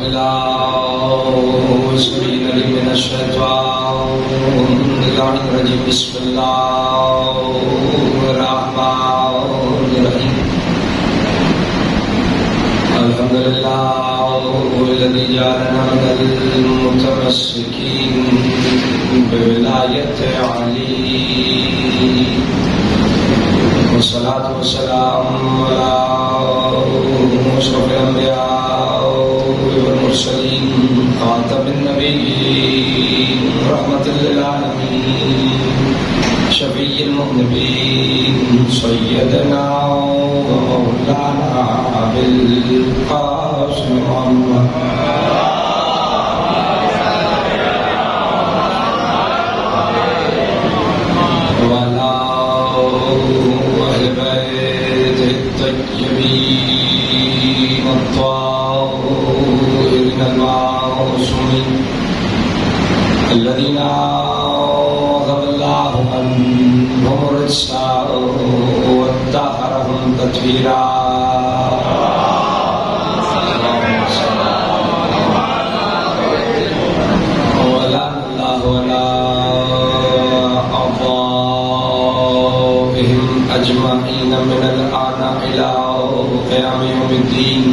بالله السميع العليم من الشيطان الرجيم. بسم الله الرحمن الرحيم. الحمد لله الذي جعلنا من المتمسكين بولاية علي، والصلاة والسلام على أشرف الأنبياء والمرسلين خاتم النبيين رحمة للعالمين شفيع المذنبين سيدنا ومولانا أبي القاسم محمد وعلى أهل بيت الطيبين الطاهرين المعصومين الذين أذهب الله عنهم الرجس وطهرهم تطهيرا. ولعن الله ولا أعضائهم أجمعين من الآن إلى قيام يوم الدين.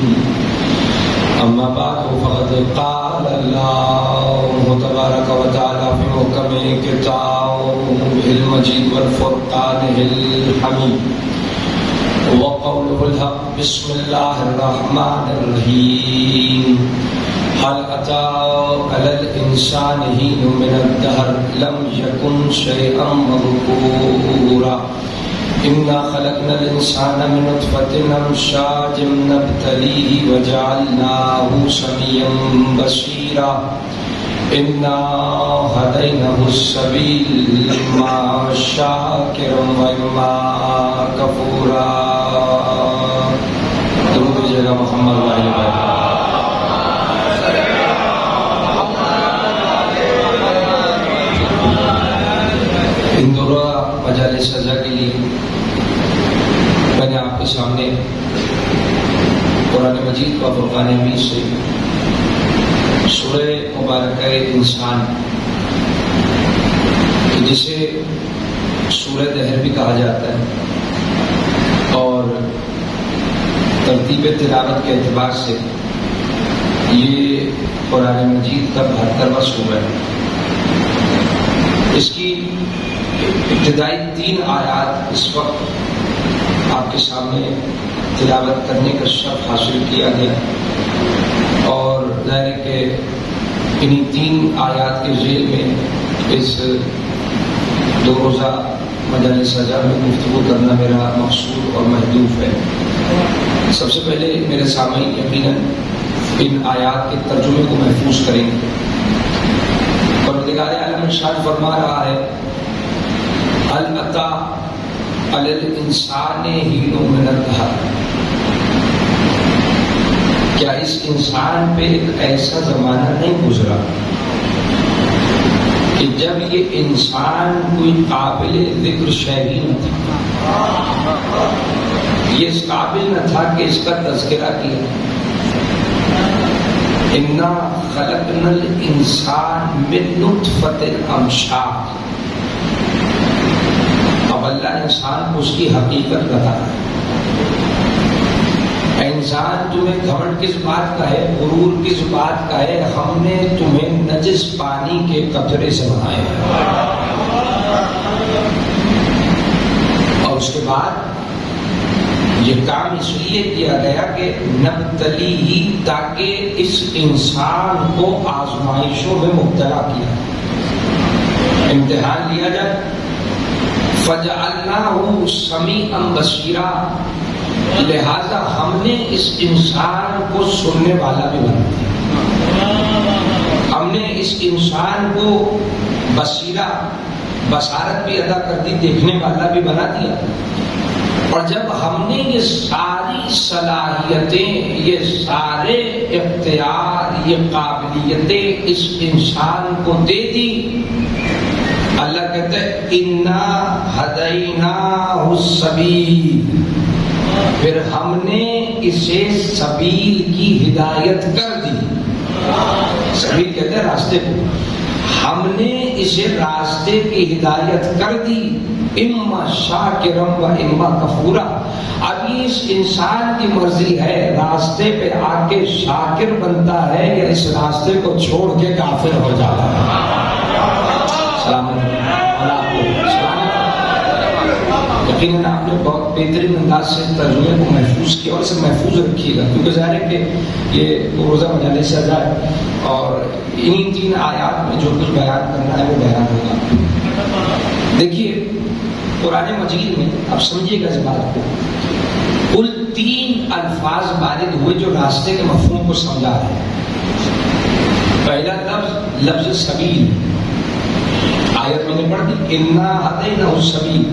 أما بعد فقد قال الله تبارك وتعالى في محكم كتابه المجيد والفرقانه الحميد وقوله الحق. بسم الله الرحمن الرحيم. هل أتى على الإنسان حين من الدهر لم يكن شيئا مذكورا. إنا خلقنا الإنسان من نطفة أمشاج نبتليه وجعلناه سميعا بصيرا. إنا هديناه السبيل إما شاكرا وإما كفورا. درود جل محمد وعلى آله. اندورا مجالس سزا کے لیے میں نے آپ کے سامنے قرآن مجید کا فرقان حمید سے سورہ مبارکہ انسان جسے سورہ دہر بھی کہا جاتا ہے اور ترتیب تلاوت کے اعتبار سے یہ قرآن مجید کا 72واں سورہ ہے. اس کی ابتدائی 3 آیات اس وقت آپ کے سامنے تلاوت کرنے کا شرف حاصل کیا گیا اور ظاہر ہے کہ انہی 3 آیات کے ذیل میں اس 2 روزہ مجالس سجا میں گفتگو کرنا میرا مقصود اور محدود ہے. سب سے پہلے میرے سامعین یقیناً ان آیات کے ترجمے کو محفوظ کریں گے. پروردگار عالم ارشاد فرما رہا ہے هل أتى على الإنسان حين من الدهر. کیا اس انسان پہ ایک ایسا زمانہ نہیں گزرا کہ جب یہ انسان کوئی قابل ذکر شے ہی نہ تھا، یہ اس قابل نہ تھا کہ اس کا تذکرہ کیا. انا خلقنا الانسان من نطفة امشاج. اب اللہ انسان کو اس کی حقیقت بتا رہا ہے. انسان تمہیں گھمنڈ کس بات کا ہے، غرور کس بات کا ہے؟ ہم نے تمہیں نجس پانی کے قطرے سے بنایا ہے. اور اس کے بعد یہ کام اس لیے کیا گیا کہ نبتلی ہی، تاکہ اس انسان کو آزمائشوں میں مبتلا کیا، امتحان لیا جائے. فَجَعَلْنَاهُ سَمِيعًا بَصِيرًا. لہذا ہم نے اس انسان کو سننے والا بھی بنا دیا، ہم نے اس انسان کو بصیرہ، بصارت بھی ادا کر دی، دیکھنے والا بھی بنا دیا. اور جب ہم نے یہ ساری صلاحیتیں، یہ سارے اختیار، یہ قابلیتیں اس انسان کو دے دی، اللہ کہتا ہے انا ہدیناہ السبیل. پھر ہم نے اسے سبیل کی ہدایت کر دی. سبیل کہتے ہیں راستے کو. ہم نے اسے راستے کی ہدایت کر دی، اما شاکرم و اما کفورا. اب اس انسان کی مرضی ہے راستے پہ آ کے شاکر بنتا ہے یا اس راستے کو چھوڑ کے کافر ہو جاتا ہے. سلامت یقیناً آپ نے بہت بہترین انداز سے ترجمے کو محفوظ کیا اور اسے محفوظ رکھیے گا، کیونکہ ظاہر ہے کہ یہ روزہ مجالس سے جائے اور انہی 3 آیات میں جو کچھ بیان کرنا ہے وہ بیان ہوگا. دیکھیے قرآن مجید میں اب سمجھیے گا اس بات کو، کل 3 الفاظ وارد ہوئے جو راستے کے مفہوم کو سمجھا رہے ہیں. پہلا لفظ سبیل، آیت میں نے پڑھ دی، انا ہدینہ السبیل،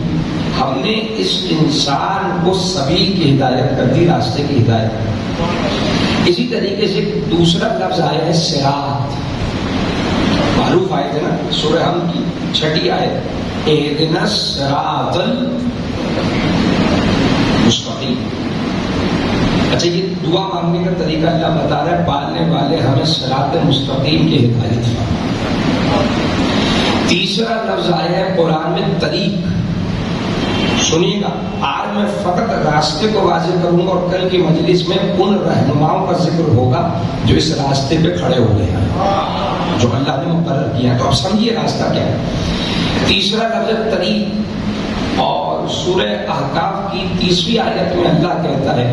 ہم نے اس انسان کو سبیل کی ہدایت کر دی، راستے کی ہدایت. اسی طریقے سے دوسرا لفظ آیا ہے صراط، معروف آیت ہے نا سورہ حم کی 6 آیت، اہدنا الصراط المستقیم. اچھا یہ دعا مانگنے کا طریقہ اللہ بتا رہا ہے، پالنے والے ہمیں صراط مستقیم کی ہدایت فرما. تیسرا لفظ آیا ہے قرآن میں طریق. سنیے گا، آج میں فقط راستے کو واضح کروں گا اور کل کی مجلس میں ان رہنماؤں کا ذکر ہوگا جو اس راستے پہ کھڑے ہوئے ہیں، جو اللہ نے مقرر کیا. تو اب سمجھیے راستہ کیا ہے. تیسرا لفظ طریق، اور سورہ احقاف کی 30ویں آیت میں اللہ کہتا ہے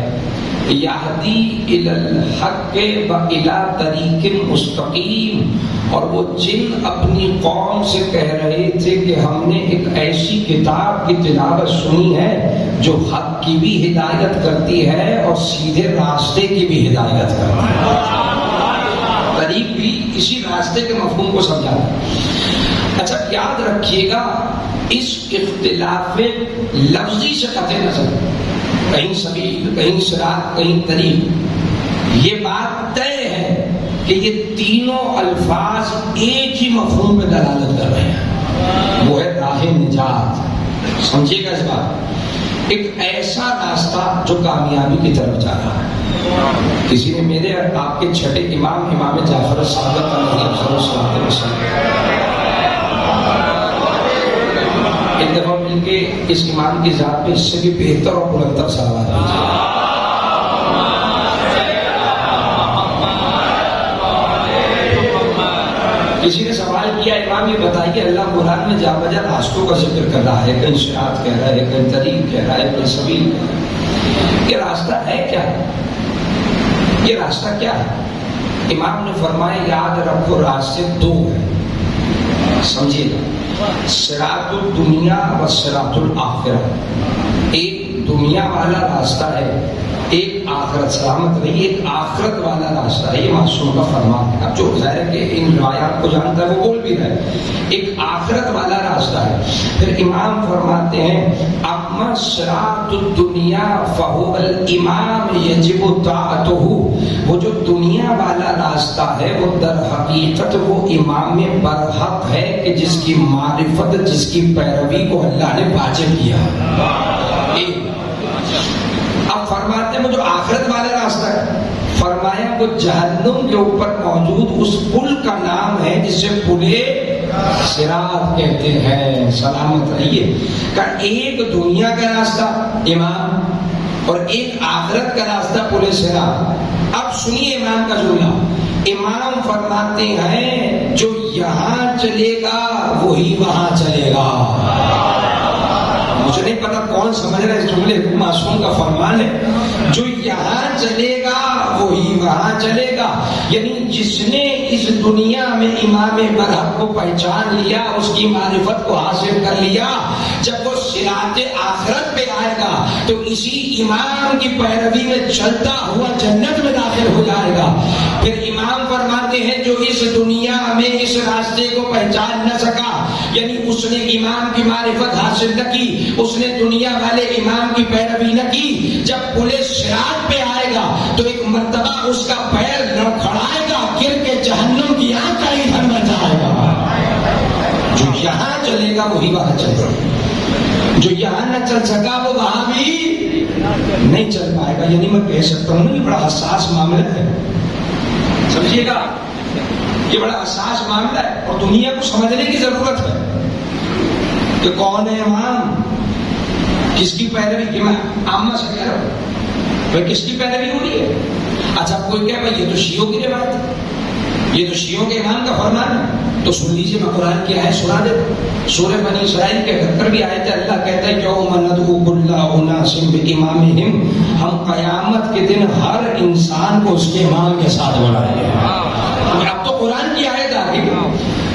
یہدی الی الحق و الی طریق مستقیم. اور وہ جن اپنی قوم سے کہہ رہے تھے کہ ہم نے ایک ایسی کتاب کی تلاوت سنی ہے جو حق کی بھی ہدایت کرتی ہے اور سیدھے راستے کی بھی ہدایت کرتی ہے. طریق بھی اسی راستے کے مفہوم کو سمجھاتا ہے. اچھا یاد رکھیے گا اس اختلاف لفظی سے قطع نظر، کہیں سبیل، کہیں صراط، کہیں طریق، یہ بات طے ہے کہ یہ تینوں الفاظ ایک ہی مفہوم میں دلالت کر رہے ہیں، وہ ہے راہ نجات. سمجھیے گا اس بات، ایک ایسا راستہ جو کامیابی کی طرف جا رہا ہے. کسی نے میرے اور آپ کے چھٹے امام جعفر صادق علیہ السلام ایک دفعہ مل کے اس امام کی ذات پہ اس سے بھی بہتر اور بلندر صلوات دیجیے. کسی نے سوال کیا امام یہ بتائیے اللہ قرآن میں جا بجا راستوں کا ذکر کر رہا ہے، کہیں صراط کہہ رہا ہے، کہیں طریق کہہ رہا ہے، کہیں سبیل کہہ رہا ہے، یہ راستہ ہے کیا؟ یہ راستہ کیا ہے؟ امام نے فرمایا یاد رکھو راستے 2 ہیں، سمجھیے گا، صراط الدنیا و صراط الآخرہ. ایک دنیا والا راستہ ہے، ایک آخرت، سلامت رہی، ایک آخرت والا راستہ ہے. یہ معصوم کا فرمان ہے. اب جو ظاہر ہے کہ ان روایات کو جانتا ہے وہ بول بھی رہا ہے، ایک آخرت والا راستہ ہے. پھر امام فرماتے ہیں اما صراط الدنیا فهو الامام یجب طاعتہ. وہ جو دنیا والا راستہ ہے وہ در حقیقت وہ امام برحق ہے کہ جس کی معرفت، جس کی پیروی کو اللہ نے واجب کیا. اب فرماتے ہیں وہ جو آخرت والا راستہ ہے، فرمایا وہ جہنم کے اوپر موجود اس پل کا نام ہے جسے پلے صراط کہتے ہیں. سلامت رہیے. کہ ایک دنیا کا راستہ امام اور ایک آخرت کا راستہ پلے صراط. اب سنیے امام کا جملہ. امام فرماتے ہیں جو یہاں چلے گا وہی وہاں چلے گا. مجھے نہیں پتا کون سمجھ رہا ہے اس جملے کو، معصوم کا فرمان ہے جو یہاں چلے گا وہی وہاں چلے گا. یعنی جس نے اس دنیا میں امام برحق کو پہچان لیا، اس کی معرفت کو حاصل کر لیا، جب وہ صراط آخرت پہ آئے گا تو اسی امام کی پیروی میں چلتا ہوا جنت میں داخل ہو جائے گا. پھر امام فرماتے ہیں جو اس دنیا میں اس راستے کو پہچان نہ سکا، یعنی اس نے امام کی معرفت حاصل نہ کی، اس نے دنیا والے امام کی پیروی نہ کی، جب پلے صراط پہ آئے گا تو ایک مرتبہ اس کا پیر لڑکھڑائے گا، گر کے جہنم کی آنکھ کا ایندھن بن جائے گا. جو یہاں چلے گا وہی وہاں چلے گا، جو یہاں نہ چل سکا وہ وہاں بھی نہیں چل پائے گا. یعنی میں کہہ سکتا ہوں نا یہ بڑا حساس معاملہ ہے. سمجھیے گا، یہ بڑا حساس معاملہ ہے اور دنیا کو سمجھنے کی ضرورت ہے کہ کون ہے امام، کس کی پیروی کی. میں عامہ سے کہہ رہا ہوں بھائی کس کی پیروی ہو رہی ہے. اچھا کوئی کہے بھائی یہ تو شیعوں کی روایت ہے، یہ تو شیعوں کے امام کا فرمان ہے، تو سن لیجیے میں قرآن کی آیت سنا دیتا ہوں. سورہ بنی اسرائیل کے 71 آیت ہے. اللہ کہتا ہے یوم ندعو کل اناس بامامہم، ہم قیامت کے دن ہر انسان کو اس کے امام کے ساتھ بلائیں گے. اب تو قرآن کی آیت آ گئی،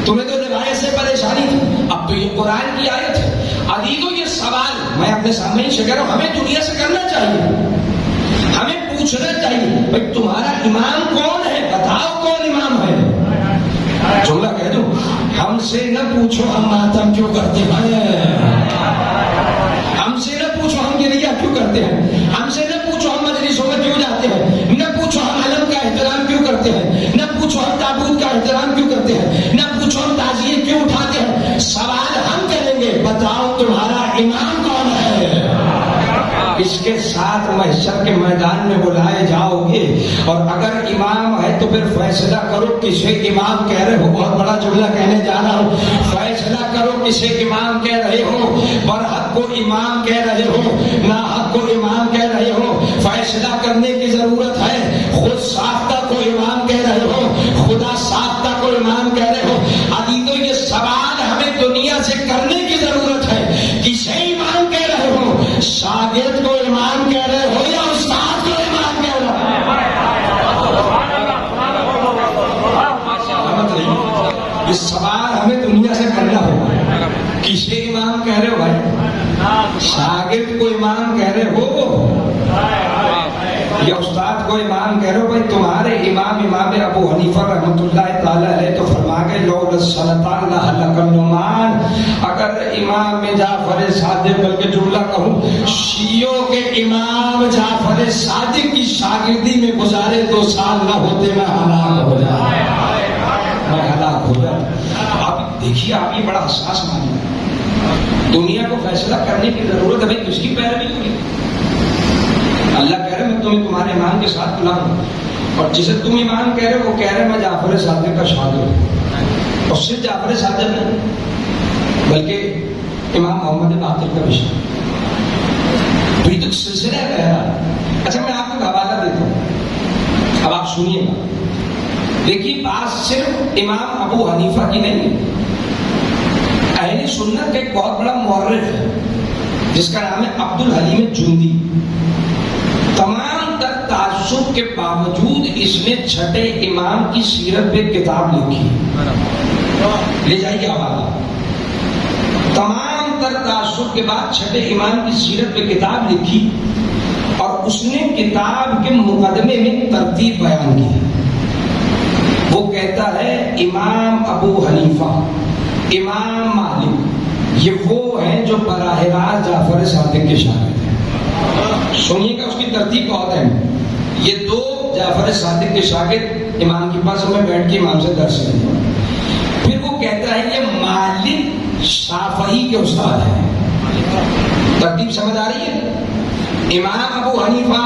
تمہیں تو روایت سے پریشانی تھی، اب تو یہ قرآن کی آیت ہے. عزیزو یہ سوال میں اپنے سامنے سے کہہ رہا ہوں، ہمیں دنیا سے کرنا چاہیے، ہمیں پوچھنا چاہیے بھائی تمہارا امام کون ہے، بتاؤ کون امام ہے. جملہ کہہ دوں، ہم سے نہ پوچھو ہم ماتم کیوں کرتے ہیں، ہم سے نہ پوچھو ہم گریہ کیوں کرتے ہیں، ہم سے نہ پوچھو ہم مجلسوں میں کیوں جاتے ہیں، نہ پوچھو ہم علم کا احترام کیوں کرتے ہیں، نہ پوچھو ہم تابوت کا احترام کیوں کرتے ہیں، نہ پوچھو ہم تعزیے کیوں اٹھاتے ہیں. سوال ہم کریں گے بتاؤ تمہارا امام کون ہے. اس کے ساتھ محشر کے میدان میں بلائے جاؤ گے، اور اگر امام ہے تو پھر فیصلہ کرو کسے امام کہہ رہے ہو. بہت بڑا جملہ کہنے جا رہا ہوں، فیصلہ کرو کسے امام کہہ رہے ہو. برحق کو امام کہہ رہے ہو، ناحق کو امام کہہ رہے ہو. فیصلہ کرنے کی ضرورت ہے. خود ساختہ کو امام کہہ رہے ہو، خدا ساختہ کو امام کہہ رہے ہو. عزیزو یہ سوال ہمیں دنیا سے کرنے کی ضرورت ہے. کسے امام کہہ رہے ہو، شاگرد کو امام کہہ رہے ہو یا استاد کو امام کہہ رہے ہو. یہ سوال ہمیں دنیا سے کرنا ہوگا. کسے امام کہہ رہے ہو بھائی، شاگرد کو امام کہہ رہے ہو یا استاد کو امام کہہ رہے ہو. بھائی تمہارے امام ابو حنیفہ رحمۃ اللہ تعالی علیہ تو فرما گئے لولا السلطان لہلک النعمان. اگر امام جعفر صادق، بلکہ جملہ کہوں شیعوں کے امام جعفر صادق کی شاگردی میں گزارے 2 سال نہ ہوتے میں ہلاک ہو جاتا. آپ دیکھیے، آپ یہ بڑا حساس معاملہ ہے. دنیا کو فیصلہ کرنے کی ضرورت ہے. بھائی کس کی پیروی ہوگی. اللہ کہہ رہے میں تمہیں تمہارے امام کے ساتھ بلاؤں، اور جسے تم امام کہہ رہے ہو وہ کہہ رہے میں جعفر صادق کا شاگرد ہوں. اور صرف جعفر صادق نہیں بلکہ امام محمد باقر کا بھی شاگرد. تو یہ تو سلسلہ ہے. اچھا میں آپ کو حوالہ دیتا ہوں، اب آپ سنیے گا. دیکھیے بات صرف امام ابو حنیفہ کی نہیں، اہل سنت کا ایک بہت بڑا مورخ ہے جس کا نام ہے عبد الحلیم جندی. تمام تر تعصب کے باوجود اس نے 6 امام کی سیرت پہ کتاب لکھی. لے جائیے حوالہ. تمام تر تعصب کے بعد 6 امام کی سیرت پہ کتاب لکھی، اور اس نے کتاب کے مقدمے میں ترتیب بیان کی. وہ کہتا ہے امام ابو حنیفہ، امام مالک، یہ وہ ہیں جو براہ راست جعفر صادق کے شاگرد ہیں. سنیے گا اس کی ترتیب بہت ہے. یہ 2 جعفر صادق کے شاگرد امام کے پاس میں بیٹھ کے امام سے درس لیتے ہیں. پھر وہ کہتا ہے یہ مالک شافعی کے استاد ہیں. ترتیب سمجھ آ رہی ہے. امام ابو حنیفہ،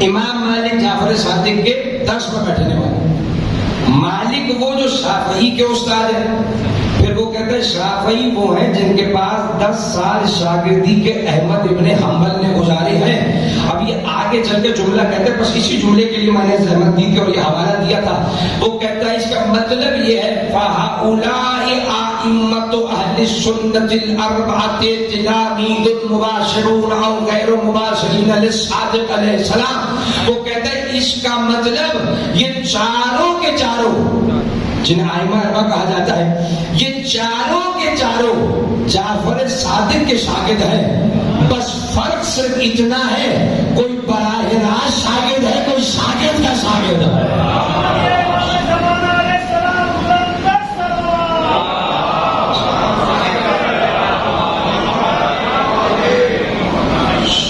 امام مالک جعفر صادق کے درس میں بیٹھنے والے. مالک وہ جو شافعی کے استاد ہیں. پھر وہ کہتے ہیں شافعی وہ ہیں جن کے پاس 10 سال شاگردی کے احمد ابن حنبل نے گزارے ہیں. اب یہ آگے چل کے جملہ کہتے ہیں، بس اسی جملے کے لیے میں نے زحمت دی تھی اور یہ حوالہ دیا تھا. وہ کہتا ہے اس کا مطلب یہ ہے فَهَؤُلَاءِ أَئِمَّةُ أَهْلِ السُّنَّةِ الْأَرْبَعَةِ تِلَامِيذٌ مُبَاشِرُونَ أَوْ غَيْرُ مُبَاشِرِينَ لِلصَّادِقِ علیہ السلام. وہ کہتا ہے اس کا مطلب یہ چاروں کے چاروں جنہیں ائمہ اربعہ کہا جاتا ہے، یہ چاروں کے چاروں جعفر صادق کے شاگرد ہیں. بس فرق صرف اتنا ہے، کوئی براہ راست شاگرد ہے، کوئی شاگرد کا شاگرد ہے.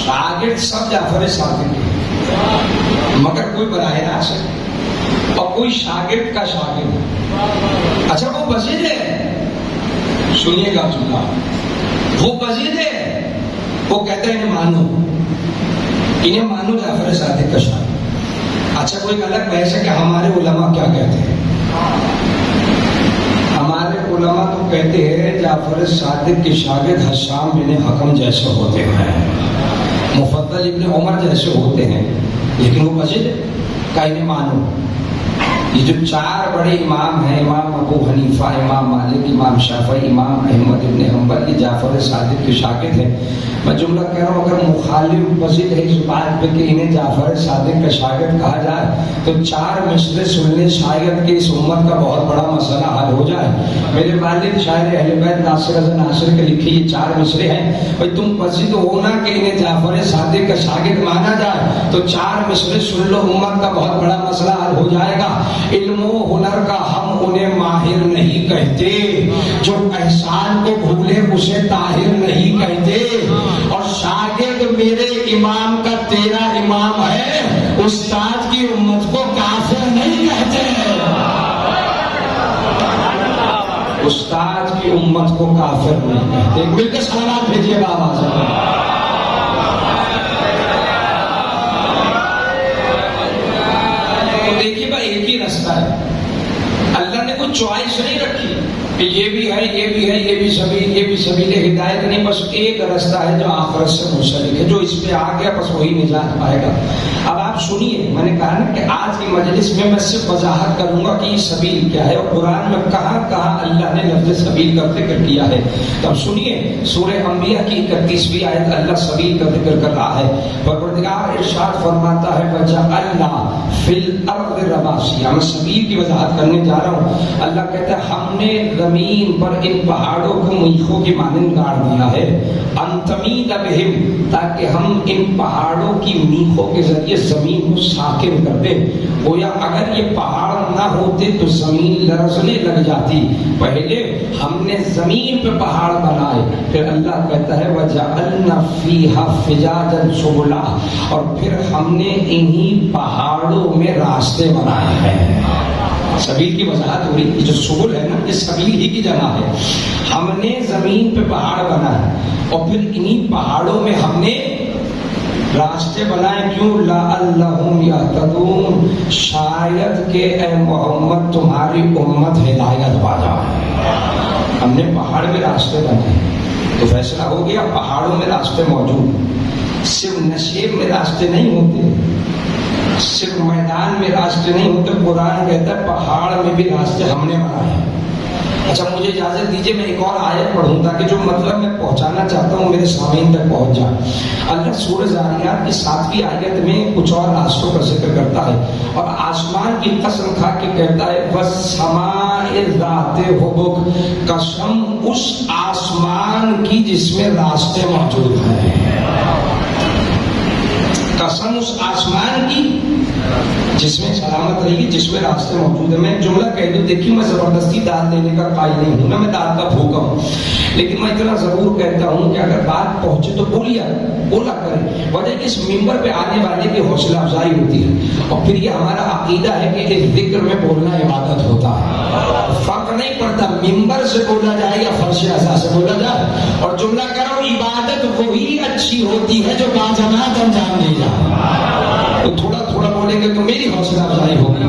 شاگرد سب جعفر صادق ہے، مگر کوئی براہ راست ہے اور کوئی شاگرد کا شاگرد. اچھا وہ بزید ہے، سنیے گا جملہ، وہ بزید ہے. وہ کہتا ہے انہیں مانو جعفر صادق کا شاگرد. اچھا کوئی الگ بحث ہے کہ ہمارے علماء کیا کہتے ہیں. ہمارے علماء تو کہتے ہیں جعفر صادق کے شاگرد حشام بن حکم جیسے ہوتے ہیں، مفضل ابن عمر جیسے ہوتے ہیں، لیکن وہ مسجد کا انہیں مانو. یہ جو چار بڑے امام ہیں، امام ابو حنیفہ، امام مالک، امام شافعی، امام احمد ابن حنبل، یہ جعفر صادق کے شاگرد ہیں. میں جملہ کہہ رہا ہوں، اگر مخالف مسجد ہے اس بات پہ کہ انہیں جعفر صادق کا شاگرد کہا جائے تو چار مصرے سننے شاید کہ اس امت کا بہت بڑا مسئلہ حل ہو جائے. میرے والد شاعر اہل بیت ناصر حسن ناصر کے لکھے یہ چار مصرے ہیں. بھائی تم مسجد ہونا کہ انہیں جعفر صادق کا شاگرد مانا جائے تو چار مصرے سن لو، امت کا بہت بڑا مسئلہ حل ہو جائے گا. علم و ہنر کا ہم انہیں ماہر نہیں کہتے، جو احسان کو بھولے اسے طاہر نہیں کہتے. اور شاگرد میرے امام کا تیرا امام ہے، استاد کی امت کو کافر نہیں کہتے. استاد کی امت کو کافر نہیں کہتے. مل کے سلامات بھیجیے بابا صاحب. تو دیکھیے بھائی ایک ہی راستہ ہے، اللہ نے کوئی چوائس نہیں رکھی کہ یہ بھی ہے یہ بھی ہے یہ بھی سبیل ہدایت نہیں. بس ایک راستہ ہے جو آخرت سے منسلک ہے، جو اس پہ آ گیا بس وہی نجات پائے گا. اب آپ سنیے، میں نے کہا نا کہ آج کی مجلس میں میں صرف وضاحت کروں گا کہ یہ سبیل کیا ہے اور قرآن میں کہاں کہاں اللہ نے لفظ سبیل کا ذکر کیا ہے. تو اب سنیے، سورہ انبیاء کی 31ویں آیت اللہ سبیل کا ذکر کر رہا ہے. پروردگار ارشاد فرماتا ہے وَجَعَلْنَا فِي الْأَرْضِ رَوَاسِيَ. میں سبیل کی وضاحت کرنے جا رہا ہوں. اللہ کہتا ہے ہم نے زمین پر ان پہاڑوں کو میخوں کی مانند گاڑ دیا ہے، ان تمید بہم، تاکہ ہم ان پہاڑوں کی میخوں کے ذریعے زمین کو ساکن کر دیں. گویا اگر یہ پہاڑ نہ ہوتے تو زمین لرزنے لگ جاتی. پہلے ہم نے زمین پہ پہاڑ بنائے، پھر اللہ کہتا ہے وَجَعَلْنَا فِيهَا فِجَاجًا سُبُلًا، اور پھر ہم نے انہی پہاڑوں میں راستے بنائے ہیں. سبیل کی وضاحت ہو رہی. جو سبل ہے نا یہ سبیل ہی کی جگہ ہے. ہم نے زمین پہ پہاڑ بنائے اور پھر انہی پہاڑوں میں ہم نے راستے بنائے. کیوں؟ لَعَلَّهُمْ يَهْتَدُونَ، شاید کہ اے محمد تمہاری امت ہدایت پا جائے. ہم نے پہاڑ میں راستے بنائے تو فیصلہ ہو گیا پہاڑوں میں راستے موجود. صرف نشیب میں راستے نہیں ہوتے، صرف میدان میں راستے نہیں ہوتے. قرآن کہتا ہے پہاڑ میں بھی راستے ہم نے بنائے. اچھا مجھے اجازت دیجیے میں ایک اور آیت پڑھوں تاکہ جو مطلب میں پہنچانا چاہتا ہوں میرے سامعین تک پہنچ جائے. اللہ سورہ ذاریات کی 7ویں آیت میں کچھ اور راستوں کا ذکر کرتا ہے اور آسمان کی قسم کھا کے کہتا ہے وَالسَّمَاءِ ذَاتِ حُبُكَ، قسم اس آسمان کی جس میں راستے موجود ہیں. قسم اس آسمان کی جس میں سلامت رہی، جس میں راستے موجود ہیں. میں جملہ کہہ دوں، دیکھیے میں زبردستی داد دینے کا قائل نہیں ہوں، میں داد کا بھوکا ہوں، لیکن میں اتنا ضرور کہتا ہوں کہ اگر بات پہنچے تو بولا کریں. وجہ کہ اس ممبر پہ آنے والے کی حوصلہ افزائی ہوتی ہے اور پھر یہ ہمارا عقیدہ ہے کہ اس ذکر میں بولنا عبادت ہوتا ہے. فرق نہیں پڑتا ممبر سے بولا جائے یا فرش اعضاء سے بولا جائے. اور جملہ کرو عبادت وہی اچھی ہوتی ہے جو باجماعت انجام دی جائے. تو تھوڑا تھوڑا بولیں گے تو میری حوصلہ افزائی ہوگی.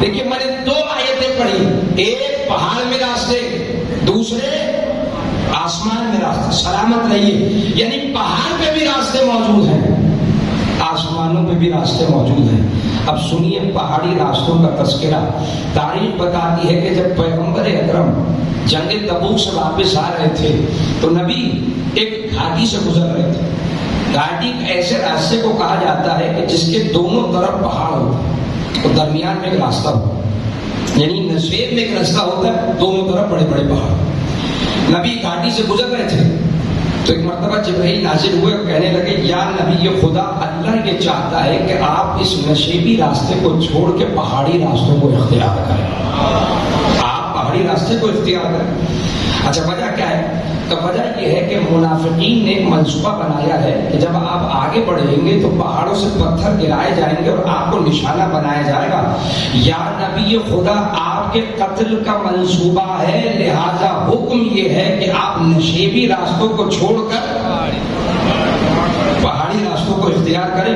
دیکھیے میں نے 2 آیتیں پڑھی، ایک پہاڑ میں راستے، دوسرے آسمان میں راستے. سلامت رہیے، یعنی پہاڑ پہ بھی راستے موجود ہیں، آسمانوں پہ بھی راستے موجود ہیں. اب سنیے پہاڑی راستوں کا تذکرہ. تاریخ بتاتی ہے کہ جب پیغمبر اکرم جنگ تبوک سے واپس آ رہے تھے تو نبی ایک گھاٹی سے گزر رہے تھے. گھاٹی ایسے راستے کو کہا جاتا ہے کہ جس کے دونوں طرف پہاڑ ہوتے اور درمیان میں ایک راستہ ہوتا، یعنی نشیب میں ایک راستہ ہوتا ہے، دونوں طرف بڑے بڑے پہاڑ. نبی گھاٹی سے گزر رہے تھے تو ایک مرتبہ جبرائیل نازل ہوئے اور کہنے لگے یا نبی یہ خدا اللہ یہ چاہتا ہے کہ آپ اس نشیبی راستے کو چھوڑ کے پہاڑی راستوں کو اختیار کریں. آپ پہاڑی راستے کو اختیار کریں. اچھا وجہ کیا ہے؟ تو وجہ یہ ہے کہ منافقین نے ایک منصوبہ بنایا ہے کہ جب آپ آگے بڑھیں گے تو پہاڑوں سے پتھر گرائے جائیں گے اور آپ کو نشانہ بنایا جائے گا. یا نبی خدا آپ کے قتل کا منصوبہ ہے، لہذا حکم یہ ہے کہ آپ نشیبی راستوں کو چھوڑ کر پہاڑی راستوں کو اختیار کریں.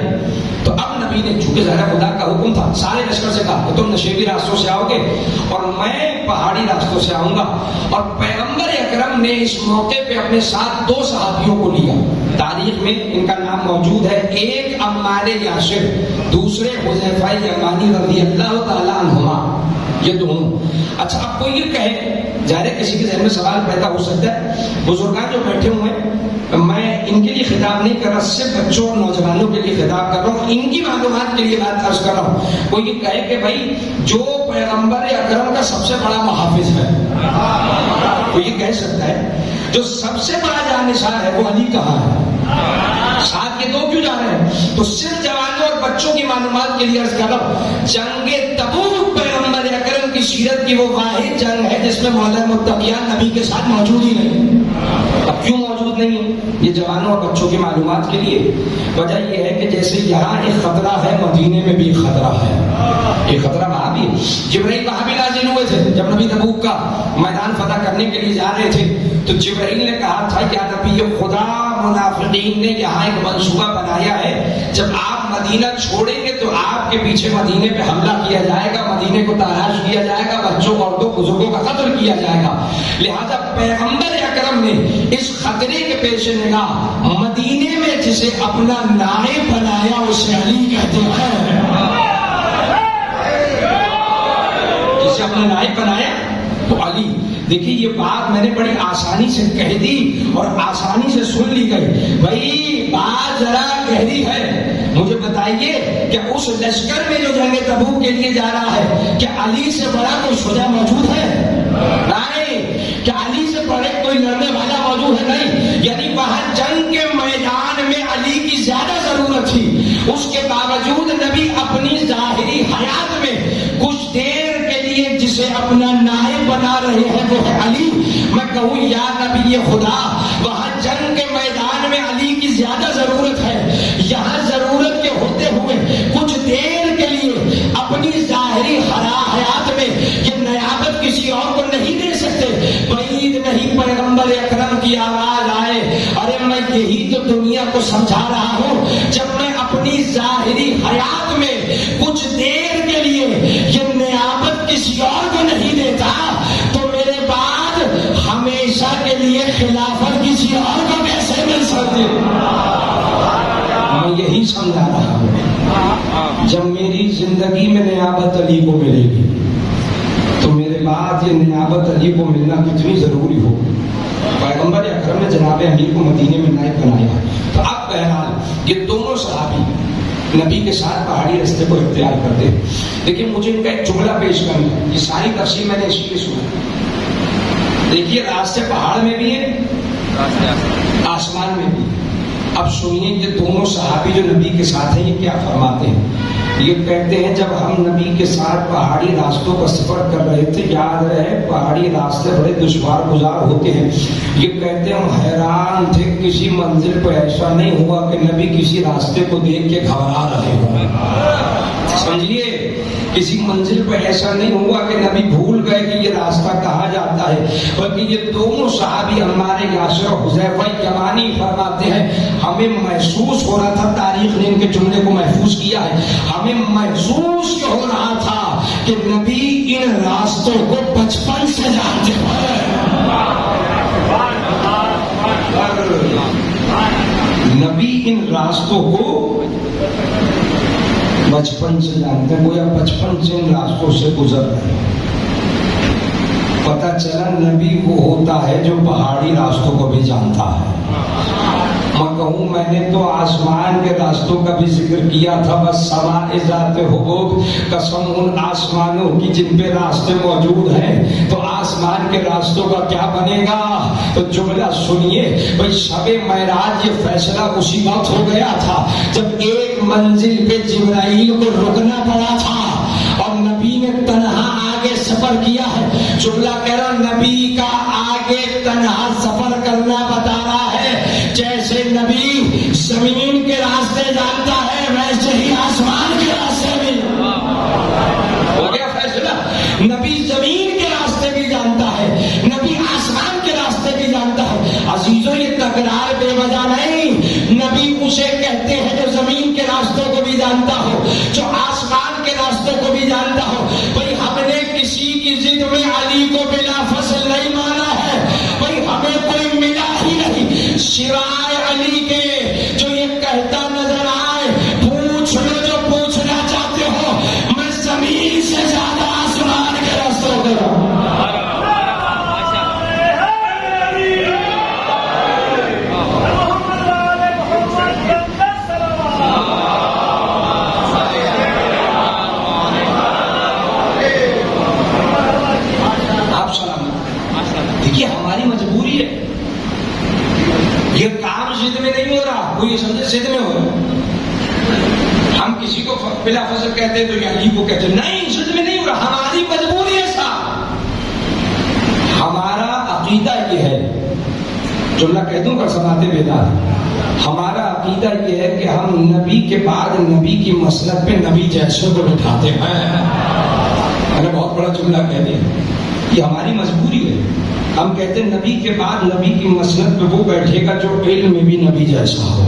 تو اب نبی نے چونکہ ظاہر خدا کا حکم تھا، سارے لشکر سے کہا کہ تم نشیبی راستوں سے آؤ گے اور میں پہاڑی راستوں سے آؤں گا. اور پیغمبر اکرم نے اس موقع پہ اپنے ساتھ 2 صحابیوں کو لیا. تاریخ میں ان کا نام موجود ہے، ایک عمار یاسر، دوسرے حذیفہ یمانی رضی اللہ تعالیٰ عنہما، یہ دونوں. اچھا اب کوئی یہ کہے، ظاہر ہے کسی کے ذہن میں سوال پیدا ہو سکتا ہے، بزرگان جو بیٹھے ہوئے ہیں میں ان کے لیے خطاب نہیں کر رہا، صرف بچوں اور نوجوانوں کے لیے خطاب کر رہا ہوں، ان کی معلومات کے لیے بات عرض کر رہا ہوں. کوئی یہ کہے کہ بھائی جو پیغمبر اکرم کا سب سے بڑا محافظ ہے، کوئی یہ کہہ سکتا ہے جو سب سے بڑا جانشار ہے وہ علی کہاں ہے؟ ساتھ کے 2 کیوں جا رہے ہیں؟ تو صرف جوانوں اور بچوں کی معلومات کے لیے عرض کر رہا ہوں، جنگ تبوک پیغمبر اکرم کی سیرت کی وہ واحد جنگ ہے جس میں مولا متقیان نبی کے ساتھ موجود ہی نہیں. اب کیوں موجود نہیں ہے؟ یہ جوانوں اور بچوں کی معلومات کے لیے وجہ یہ ہے کہ جیسے یہاں ایک خطرہ ہے، مدینے میں بھی خطرہ ہے. یہ خطرہ وہاں بھی، جبرائیل وہاں بھی نازل ہوئے تھے جب نبی تبوک کا میدان فتح کرنے کے لیے جا رہے تھے، تو جبرائیل نے کہا تھا کہ نبی خدا منافقین نے یہاں ایک منصوبہ بنایا ہے، جب آپ مدینہ چھوڑیں گے تو آپ کے پیچھے مدینے پہ حملہ کیا جائے گا، مدینے کو تاراش کیا جائے گا، بچوں عورتوں بزرگوں کا قتل کیا جائے گا. لہذا پیغمبر اکرم نے اس خطرے کے پیش نگاہ مدینے میں جسے اپنا نائب بنایا اسے علی کہتے ہیں. جسے اپنا نائب بنایا تو علی. دیکھیے یہ بات میں نے بڑی آسانی سے کہہ دی اور آسانی سے سن لی گئی. بھائی بات ذرا گہری ہے، مجھے بتائیے کہ اس لشکر میں جو جنگ تبوک کے لیے جا رہا ہے کیا علی سے بڑا کوئی شجاع موجود ہے؟ نہیں. کیا علی سے بڑے کوئی لڑنے والا موجود ہے؟ نہیں. یعنی وہاں جنگ کے میدان میں علی کی زیادہ ضرورت تھی، اس کے باوجود نبی اپنی ظاہری حیات میں کچھ دیر کے لیے جسے اپنا نائب بنا رہے ہیں وہ ہے علی. میں کہوں یا نبی خدا، وہاں جنگ کے میدان میں علی کی زیادہ ضرورت ہے، یہاں ضرورت کے ہوتے ہوئے کچھ دیر کے لیے اپنی ظاہری حیات میں یہ نیابت کسی اور کو نہیں دے سکتے. بعید نہیں پیغمبر اکرم کی آواز آئے، ارے میں یہی تو دنیا کو سمجھا رہا ہوں، جب میں اپنی ظاہری حیات میں کچھ دیر کے لیے یہ نیابت کسی اور کو نہیں دیتا تو میرے بعد ہمیشہ کے لیے خلافت کسی اور کو کیسے مل سکتی؟ میں یہی سمجھا رہا ہوں، جب میری زندگی میں نیابت علی کو ملے گی تو میرے بعد یہ نیابت علی کو ملنا کتنی ضروری ہو. پیغمبر اکرم نے جناب علی کو مدینے میں نائب بنایا. تو اب بہرحال یہ دونوں صحابی نبی کے ساتھ پہاڑی راستے کو اختیار کرتے ہیں. لیکن مجھے ان کا ایک جملہ پیش کرنا ہے، یہ ساری تفصیل میں نے اسی لیے سنا. دیکھیے راستے پہاڑ میں بھی ہیں، آسمان میں بھی. اب سنیے یہ دونوں صحابی جو نبی کے ساتھ ہیں یہ کیا فرماتے ہیں. یہ کہتے ہیں جب ہم نبی کے ساتھ پہاڑی راستوں کا سفر کر رہے تھے، یاد رہے پہاڑی راستے بڑے دشوار گزار ہوتے ہیں، یہ کہتے ہیں ہم حیران تھے، کسی منزل پہ ایسا نہیں ہوا کہ نبی کسی راستے کو دیکھ کے گھبرا رہے ہوں. سمجھیے کسی منزل پہ ایسا نہیں ہوا کہ نبی بھول گئے کہ یہ راستہ کہاں جاتا ہے، بلکہ یہ دونوں صحابی ہمارے یاسر اور حذیفہ یمانی فرماتے ہیں ہمیں محسوس ہو رہا تھا، تاریخ نے ان کے جملے کو محفوظ کیا ہے، ہمیں محسوس ہو رہا تھا کہ نبی ان راستوں کو بچپن سے جانتے ہیں. نبی ان راستوں کو بچپن سے جانتے ہیں، گویا بچپن سے ان راستوں سے گزر رہے ہیں. پتہ چلا نبی وہ ہوتا ہے جو پہاڑی راستوں کو بھی جانتا ہے. میں کہوں میں نے تو آسمان کے راستوں کا بھی ذکر کیا تھا، بس سماء ذات حبوب، قسم ان آسمانوں کی جن پہ راستے موجود ہیں، تو آسمان کے راستوں کا کیا بنے گا. تو جملہ سنیے بھائی، شب معراج یہ فیصلہ اسی وقت ہو گیا تھا جب ایک منزل پہ جبرائیل کو رکنا پڑا تھا اور نبی نے تنہا آگے سفر کیا ہے. جملہ کہہ رہا نبی کا آگے تنہا سفر کرنا بتا رہا ہے جیسے نبی زمین کے راستے جانتا ہے ویسے ہی آسمان کے راستے بھی ہو گیا فیصلہ. نبی زمین کے راستے بھی جانتا ہے، نبی آسمان کے راستے بھی جانتا ہے. عزیزوں یہ تکرار بے وجہ نہیں، نبی اسے کہتے ہیں جو زمین کے راستوں کو بھی جانتا ہو، جو کو بلا فصل نہیں مانا ہے، بھائی ہمیں کوئی ملا ہی نہیں سوائے علی کے جو یہ کہتا نظر آئے، پوچھ لو جو پوچھنا چاہتے ہو، میں زمین سے زیادہ آسمان کے رستوں پہ ہوں۔ دیکھیے ہماری مجبوری ہے، یہ کام ضد میں نہیں ہو رہا، کوئی سمجھے ضد میں ہو رہا، ہم کسی کو بلا فصل کہتے ہیں تو یا علی کو کہتے ہیں، نہیں ضد میں نہیں ہو رہا، ہماری مجبوری ہے صاحب۔ ہمارا عقیدہ یہ ہے، جملہ کہہ دوں گا سماعت بیدار، ہمارا عقیدہ یہ ہے کہ ہم نبی کے بعد نبی کی مسلک پہ نبی جیسے کو بٹھاتے ہیں۔ میں نے بہت بڑا جملہ کہہ دیا، یہ ہماری مجبوری ہے۔ ہم کہتے ہیں نبی کے بعد نبی کی مسلک پہ وہ بیٹھے گا جو علم میں بھی نبی جیسا ہو،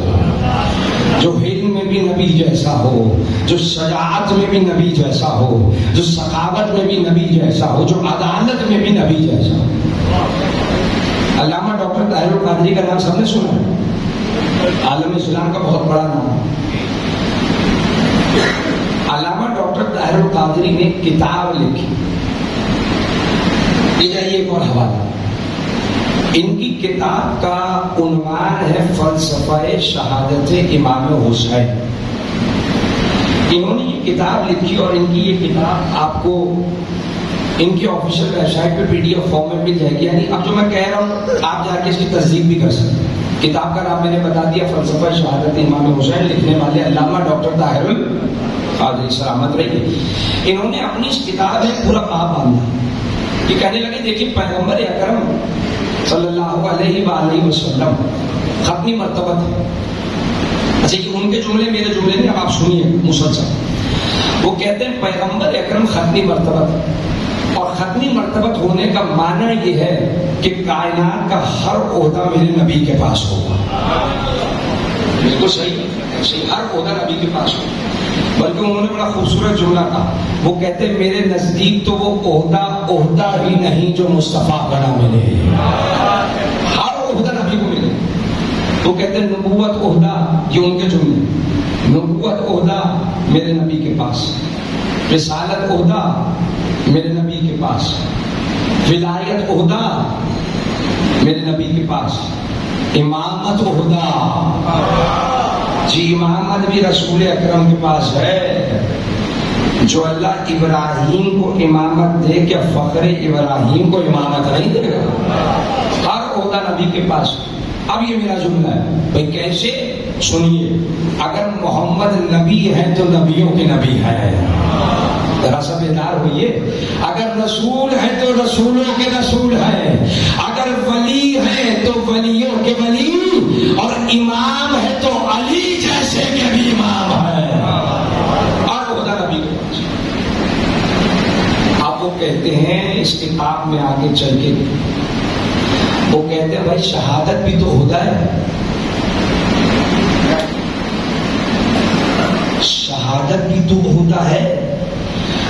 جو علم میں بھی نبی جیسا ہو، جو شجاعت میں بھی نبی جیسا ہو، جو سخاوت میں بھی نبی جیسا ہو، جو عدالت میں بھی نبی جیسا ہو۔ علامہ ڈاکٹر طاہر القادری کا نام سب نے سنا ہے، عالم اسلام کا بہت بڑا نام۔ علامہ ڈاکٹر طاہر القادری نے کتاب لکھی، یہ جائیے ایک اور حوالہ، ان کی کتاب کا عنوان ہے فلسفہ شہادت امام حسین۔ انہوں نے یہ کتاب لکھی اور ان کی یہ کتاب آپ کو ان کی آفیشیل ویب سائٹ پہ PDF فارم میں مل جائے گی، یعنی اب جو میں کہہ رہا ہوں آپ جا کے اس کی تصدیق بھی کر سکتے ہیں۔ کتاب کا نام میں نے بتا دیا فلسفہ شہادت امام حسین، لکھنے والے علامہ ڈاکٹر طاہر القادری سلامت رہیے۔ انہوں نے اپنی اس کتاب میں پورا باب باندھا، یہ کہنے لگے دیکھیں پیغمبر اکرم صلی اللہ علیہ وآلہ وسلم ختمی مرتبہ تھے۔ اچھا یہ ان کے جملے میرے جملے نہیں، اب آپ سنیے مسلسل۔ وہ کہتے ہیں پیغمبر اکرم ختمی مرتبہ تھے، اور ختمی مرتبہ ہونے کا معنی یہ ہے کہ کائنات کا ہر عہدہ میرے نبی کے پاس ہوگا۔ بالکل صحیح، ہر عہدہ نبی کے پاس ہوگا۔ بلکہ انہوں نے بڑا خوبصورت جملہ کہا، وہ کہتے ہیں میرے نزدیک تو وہ عہدہ ہی نہیں جو مصطفیٰ بنا ملے، ہر عہدہ نبی کو ملے۔ وہ کہتے ہیں نبوت عہدہ، یہ ان کے جملے، نبوت عہدہ میرے نبی کے پاس، رسالت عہدہ میرے نبی کے پاس، ولایت عہدہ میرے نبی کے پاس، امامت عہدہ، جی امامت بھی رسول اکرم کے پاس ہے۔ جو اللہ ابراہیم کو امامت دے، کیا فخر ابراہیم کو امامت نہیں دے گا؟ ہر عہدہ نبی کے پاس۔ اب یہ میرا جملہ ہے، بھائی کیسے؟ سنیے، اگر محمد نبی ہے تو نبیوں کے نبی ہے، ذرا سا بیدار ہوئیے۔ اگر رسول ہے تو رسولوں کے رسول ہے، اگر ولی ہے تو ولیوں کے ولی، اور امام ہے تو علی جیسے کے بھی امام ہے، اور عہدہ نبی کے پاس۔ آپ وہ کہتے ہیں اس کتاب میں آگے چل کے، وہ کہتے ہیں بھائی شہادت بھی تو عہدہ ہے، شہادت بھی تو عہدہ ہے۔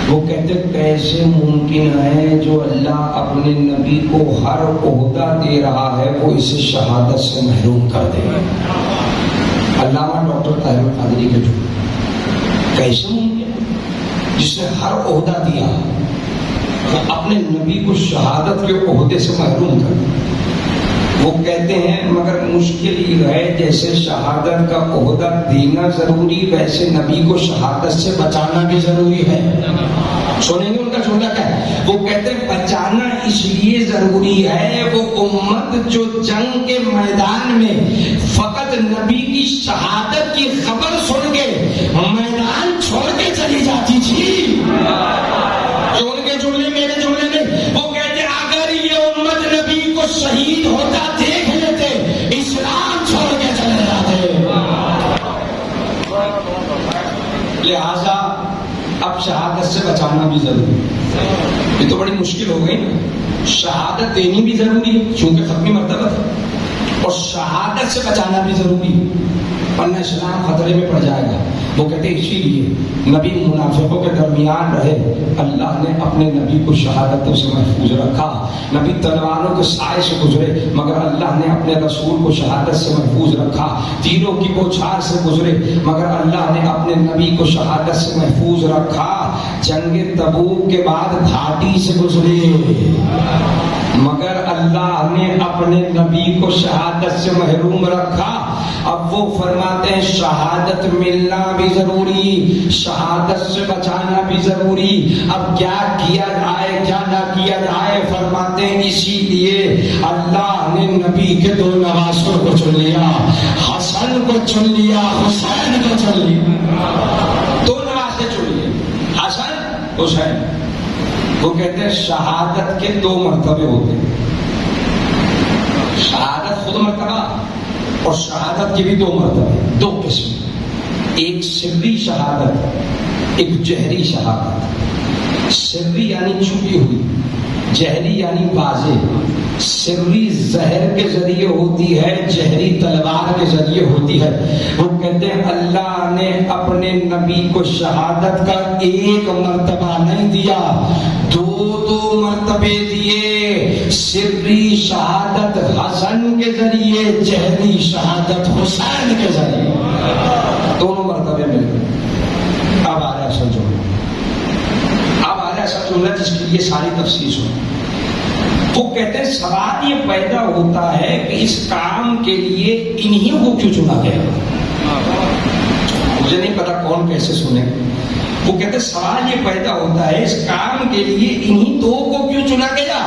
وہ کہتے کیسے ممکن ہے جو اللہ اپنے نبی کو ہر عہدہ دے رہا ہے وہ اسے شہادت سے محروم کر دے؟ علامہ ڈاکٹر طاہر القادری کے جو کیسے ممکن جس نے ہر عہدہ دیا وہ اپنے نبی کو شہادت کے عہدے سے محروم کر دے؟ وہ کہتے ہیں مگر مشکل ہی ہے، جیسے شہادت کا عہدہ دینا ضروری ویسے نبی کو شہادت سے بچانا بھی ضروری ہے۔ سنیں گے ان کا جملہ کیا ہے؟ وہ کہتے ہیں بچانا اس لیے ضروری ہے، وہ امت جو جنگ کے میدان میں فقط نبی کی شہادت کی خبر سن کے میدان چھوڑ کے چلی جاتی تھی۔ جو ان کے جملے میرے جملے نہیں، وہ کہتے ہیں اگر یہ امت نبی کو شہید ہوتا دیکھ لیتے اسلام چھوڑ کے چلے جاتے۔ لہذا اب شہادت سے بچانا بھی ضروری ہے۔ یہ تو بڑی مشکل ہو گئی نا، شہادت دینی بھی ضروری ہے چونکہ ختمی مرتبہ ہے، اور شہادت سے بچانا بھی ضروری ہے۔ ورنہ اسلام خطرے میں پڑ جائے گا. وہ کہتے ہیں اسی لیے نبی منافقوں کے درمیان رہے, اللہ نے اپنے نبی کو شہادتوں سے محفوظ رکھا. نبی تلواروں کے سائے سے گزرے مگر اللہ نے اپنے رسول کو شہادت سے محفوظ رکھا. تیروں کی بوچھار سے گزرے مگر اللہ نے اپنے نبی کو شہادت سے محفوظ رکھا. جنگ تبوک کے بعد گھاٹی سے گزرے مگر اللہ نے اپنے نبی کو شہادت سے محروم رکھا. اب وہ فرماتے ہیں شہادت ملنا بھی ضروری, شہادت سے بچانا بھی ضروری. اب کیا کیا جائے کیا نہ کیا جائے؟ فرماتے ہیں اسی لیے اللہ نے نبی کے دو نواسوں کو چن لیا, حسن کو چن لیا, حسین کو چن لیا. دو نواسے چن لیے, حسن حسین. وہ کہتے ہیں شہادت کے دو مرتبے ہوتے ہیں. شہادت خود مرتبہ اور شہادت کے بھی دو مرتبے, دو قسم. ایک سری شہادت, ایک جہری شہادت. سری یعنی چھپی ہوئی, جہری یعنی واضح. سری زہر کے ذریعے ہوتی ہے, جہری تلوار کے ذریعے ہوتی ہے. وہ کہتے ہیں اللہ نے اپنے نبی کو شہادت کا ایک مرتبہ نہیں دیا, دو مرتبے دیے. سری شہادت حسن کے ذریعے, جہری شہادت حسین کے ذریعے, دونوں مرتبے مل گئے. اب آ رہا ہے اصل جملہ, اب آ رہا ہے اصل جملہ جس کے لیے ساری تفصیل سن. وہ کہتے ہیں سوال یہ پیدا ہوتا ہے کہ اس کام کے لیے انہی کو کیوں چنا گیا؟ مجھے نہیں پتا کون کیسے سنے. وہ کہتے ہیں سوال یہ پیدا ہوتا ہے اس کام کے لیے انہی دو کو کیوں چنا گیا؟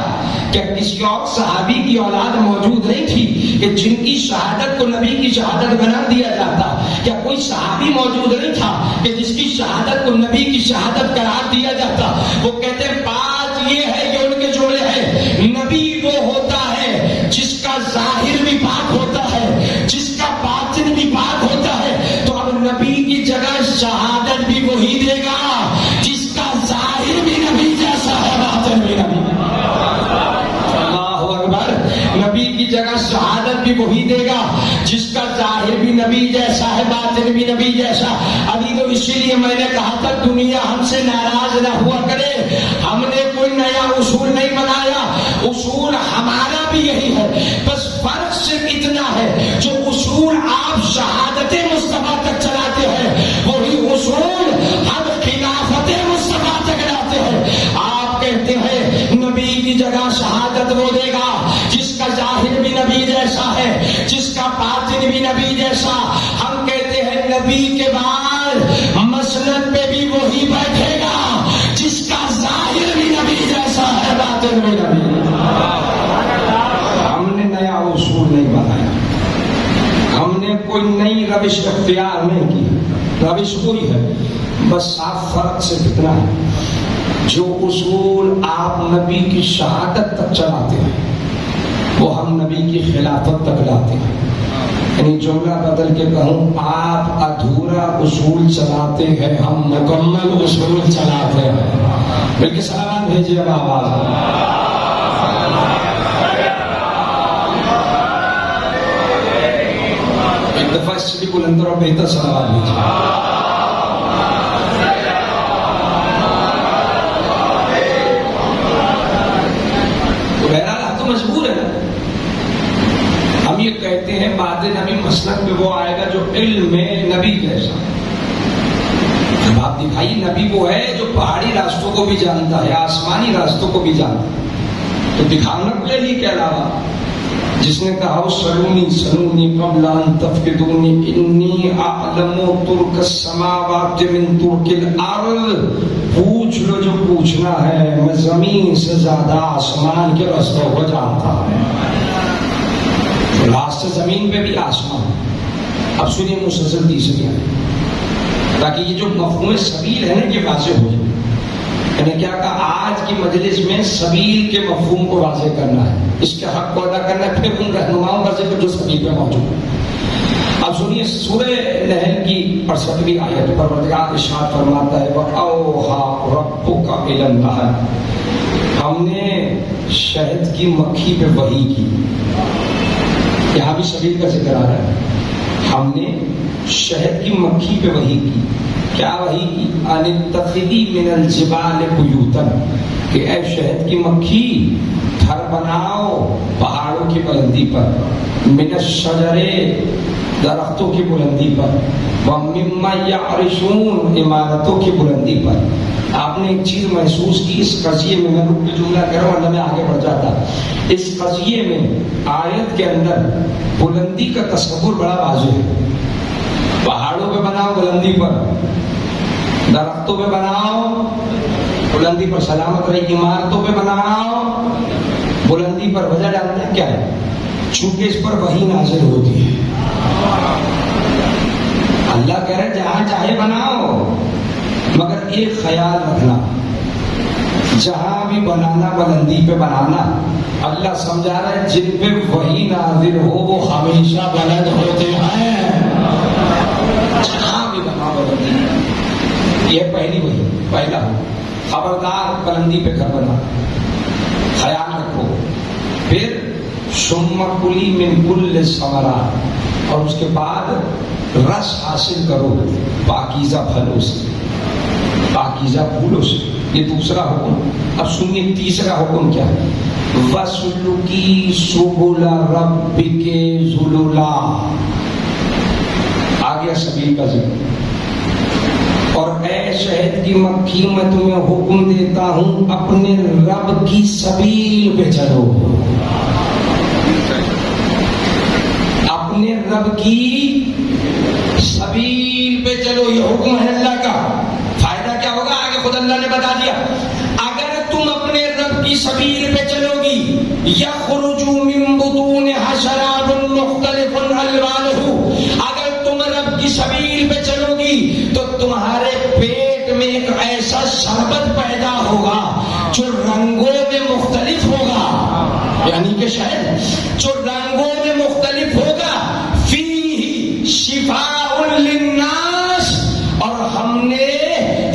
کیا کسی اور صحابی کی اولاد موجود نہیں تھی کہ جن کی شہادت کو نبی کی شہادت بنا دیا جاتا؟ کیا کوئی صحابی موجود نہیں تھا کہ جس کی شہادت کو نبی کی شہادت قرار دیا جاتا؟ وہ کہتے ہیں بات یہ ہے کہ ان کے جوڑے ہیں, نبی وہ ہوتا ہے جس کا ظاہر بھی پاک ہوتا ہے, جس کا باطن بھی پاک ہوتا ہے. تو اب نبی کی جگہ شہادت بھی وہی دے گا جس کا ظاہر بھی نبی جیسا ہے, باطن بھی نبی. اللہ اکبر. نبی کی جگہ شہادت بھی وہی دے گا جس کا ظاہر بھی نبی جیسا ہے, باطن بھی نبی جیسا. ابھی تو اسی لیے میں نے کہا تھا دنیا ہم سے ناراض نہ ہوا کرے, ہم نے کوئی نیا اصول نہیں بنایا, اصول ہمارا بھی یہی ہے. بس فرق صرف اتنا ہے جو اصول آپ شہادت مصطفیٰ تک چلاتے ہیں وہی اصول ہم خلافت مصطفیٰ تک لاتے ہیں. آپ کہتے ہیں نبی کی جگہ شہادت وہ دے گا جس کا ظاہر بھی نبی جیسا ہے, جس کا باطن بھی نبی جیسا. ہم کہتے ہیں نبی کے بعد مسند پہ بھی وہی بیٹھے گا جس کا ظاہر بھی نبی جیسا ہے, باطن بھی نبی. ہم نے نیا اصول نہیں بنایا, ہم نے کوئی نئی روش اختیار نہیں کی, روش کوئی ہے. بس صاف فرق سے کتنا ہے, جو اصول آپ نبی کی شہادت تک چلاتے ہیں وہ ہم نبی کی خلافت تک لاتے ہیں. یعنی جملہ بدل کے کہوں, آپ ادھورا اصول چلاتے ہیں, ہم مکمل اصول چلاتے ہیں. بلکہ سلام بھیجیے اب آواز. ایک دفعہ اس سے بھی بلندر اور بہتر سلام بھیجیے. مجبور ہے نا. ہم یہ کہتے ہیں بعد نبی مسلک میں وہ آئے گا جو علم میں نبی جیسا. اب آپ دکھائیے نبی وہ ہے جو پہاڑی راستوں کو بھی جانتا ہے, آسمانی راستوں کو بھی جانتا ہے. تو دکھانا کے لیے کے علاوہ جس نے کہا سلونی سلونی قبل ان تفقدونی انی اعلم ترک السماوات من ترک الارض, پوچھ لو جو پوچھنا ہے, میں زمین سے زیادہ آسمان کے رستوں کو جانتا ہوں. راستے زمین پہ بھی آسمان. اب سنیے مسلسل تیسری آیت تاکہ یہ جو مفہوم سبیل ہے نا یہ واضح ہو جائے. یعنی کیا کہا آج کی مجلس میں سبیل کے مفہوم کو واضح کرنا ہے, اس کے حق کو ادا کرنا ہے, پھر ان رہنماؤں کا ذکر جو سبیل پہ موجود ہے. اب سنیے سورہ نحل کی 68ویں آیت پروردگار ارشاد فرماتا ہے وَأَوْحَىٰ رَبُّكَ إِلَى النَّحْلِ, ہم نے شہد کی مکھی پہ وحی کی. یہاں بھی سبیل کا ذکر آ رہا ہے. ہم نے شہد کی مکھی پہ وحی کی. کیا وحی کی؟ ان اتخذی من الجبال بیوتا، کہ اے شہد کی مکھی گھر بناؤ پہاڑوں کی بلندی پر، من الشجر درختوں کی بلندی پر، ومما یعرشون عمارتوں کی بلندی پر. آپ نے ایک چیز محسوس کی اس قضیے میں، میں رک کے جملہ کہہ رہا ہوں ورنہ میں آگے بڑھ جاتا. اس قضیے میں آیت کے اندر بلندی کا تصور بڑا واضح ہے. پہاڑوں پہ بناؤ بلندی پر، درختوں پہ بناؤ بلندی پر، سلامت رہی، عمارتوں پہ بناؤ بلندی پر. وجہ جانتے ہیں کیا ہے؟ چونکہ اس پر وحی نازل ہوتی ہے. اللہ کہہ رہے جہاں چاہے بناؤ، مگر ایک خیال رکھنا، جہاں بھی بنانا بلندی پہ بنانا. اللہ سمجھا رہا ہے جن پہ وحی نازل ہو وہ ہمیشہ بلند ہوتے ہیں. جہاں بھی بنا بلندی، یہ پہلی وحی، پہلا خبردار بلندی پہ گھر بنا، خیال رکھو. پھر ثم کلی من کل الثمرات، اور اس کے بعد رس حاصل کرو پاکیزہ پھلوں سے، پاکیزہ پھولوں سے. یہ دوسرا حکم. اب سنیے تیسرا حکم کیا ہے؟ وَسْلُكِي سُبُلَ رَبِّكِ ذُلُلًا، آ گیا سبیل کا ذکر. اور اے شہد کی مکھی میں تمہیں حکم دیتا ہوں اپنے رب کی سبیل پہ چلو، اپنے رب کی سبیل پہ چلو. یہ حکم ہے اللہ کا. فائدہ کیا ہوگا آگے خود اللہ نے بتا دیا. اگر تم اپنے رب کی سبیل پہ چلو گی، یخرج من بطونها شراب مختلف الوانہ، اگر تم رب کی سبیل پہ چلو گی تو تمہارے پیٹ میں ایک ایسا شربت پیدا ہوگا جو رنگوں میں مختلف ہوگا، یعنی کہ شاید جو رنگوں میں مختلف ہوگا. فیہ شفاء للناس، اور ہم نے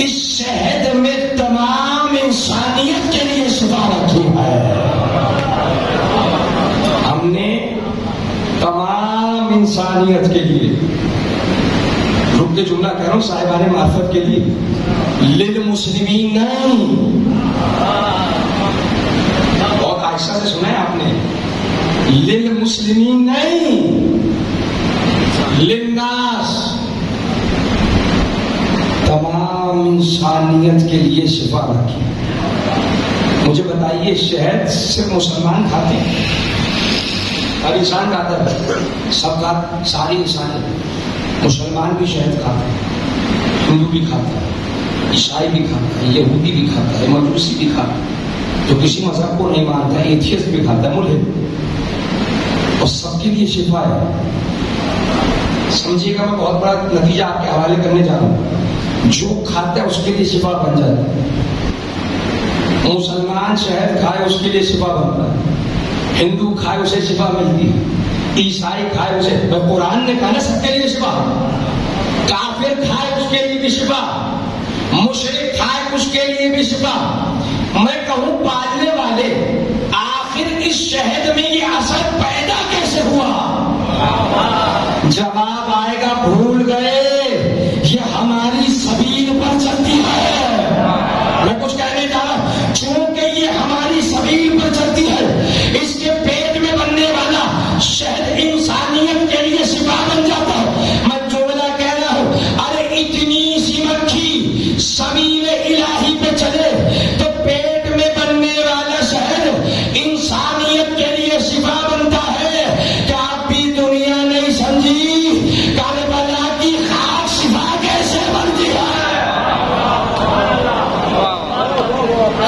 اس شہد میں تمام انسانیت کے لیے شفا رکھی ہے. ہم نے تمام انسانیت کے لیے، رک کے جملہ کہہ رہا ہوں صاحبان معرفت کے لیے، للمسلمین نہیں. بہت آہستہ سے سنا ہے آپ نے، للمسلمین نہیں، للناس، تمام انسانیت کے لیے شفا رکھی. مجھے بتائیے شہد صرف مسلمان کھاتے ہیں؟ ہر انسان کھاتا ہے، سب کا، ساری انسانیت. مسلمان بھی شہد کھاتے ہیں، ہندو بھی کھاتا ہے، عیسائی بھی کھاتا ہے، یہودی بھی کھاتا ہے، مجوسی بھی کھاتا ہے، جو کسی مذہب کو نہیں مانتا ہے، ایتھیسٹ بھی کھاتا ہے، ملحد، اور سب کے لیے شفا ہے. سمجھیے گا میں بہت بڑا نتیجہ آپ کے حوالے کرنے جا رہا ہوں. جو کھاتا ہے اس کے لیے شفا بن جاتا ہے. مسلمان شہد کھائے اس کے لیے شفا بنتا ہے، ہندو کھائے اسے شفا ملتی ہے، عیسائی کھائے اسے، قرآن نے کہا نا سب کے لیے شفا. کافر کھائے اس کے لیے بھی شفا، مشرک کھائے اس کے لیے بھی شفا. میں کہوں پالنے والے، آخر اس شہد میں یہ اثر پیدا کیسے ہوا؟ جواب آئے گا بھول گئے، یہ ہماری سبیل پر چلتی ہے. میں کچھ کہنے جا رہا ہوں، چونکہ یہ ہماری سبیل پر چلتی ہے، اس کے پیٹ میں بننے والا شہد انسانیت کے لیے شفا بن جاتا ہے. میں جملہ کہہ رہا ہوں، ارے اتنی سی مکھی سبیل الہی پہ چلے تو پیٹ میں بننے والا شہد انسانیت کے لیے شفا بنتا ہے. کیا آپ بھی دنیا نہیں سمجھی؟ کربلا کی خاک شفا کیسے بنتی ہے؟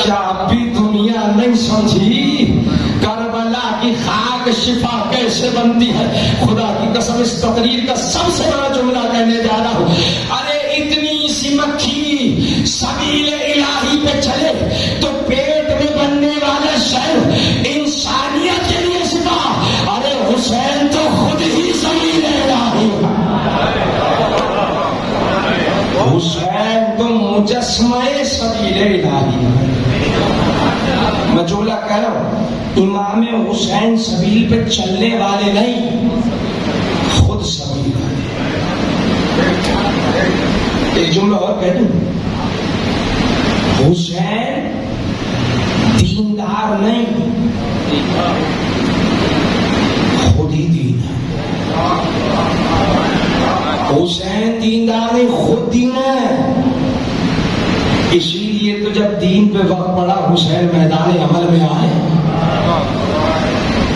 کیا آپ بھی دنیا نہیں سمجھی؟ کربلا کی خاک شفا کیسے بنتی ہے؟ خدا کی قسم اس تقریر کا سب سے بڑا جملہ کہنے جا رہا ہوں. ارے اتنی سی مکھی سبیل الہی پہ چلے تو پیٹ میں بننے والا شہد انسانیت کے لیے شفا. ارے حسین تو خود ہی سبیل الہی ہے، حسین تو مجسمہ سبیل الہی ہے. میں جملہ کہہ رہا ہوں، امام حسین سبیل پہ چلنے والے نہیں، خود سبیل ہے. ایک جملہ اور کہہ دوں، حسین دیندار نہیں، خود ہی دین ہے۔ حسین دیندار نہیں، خود دین ہے۔ اسی لیے تو جب دین پہ وقت پڑا حسین میدان عمل میں آئے۔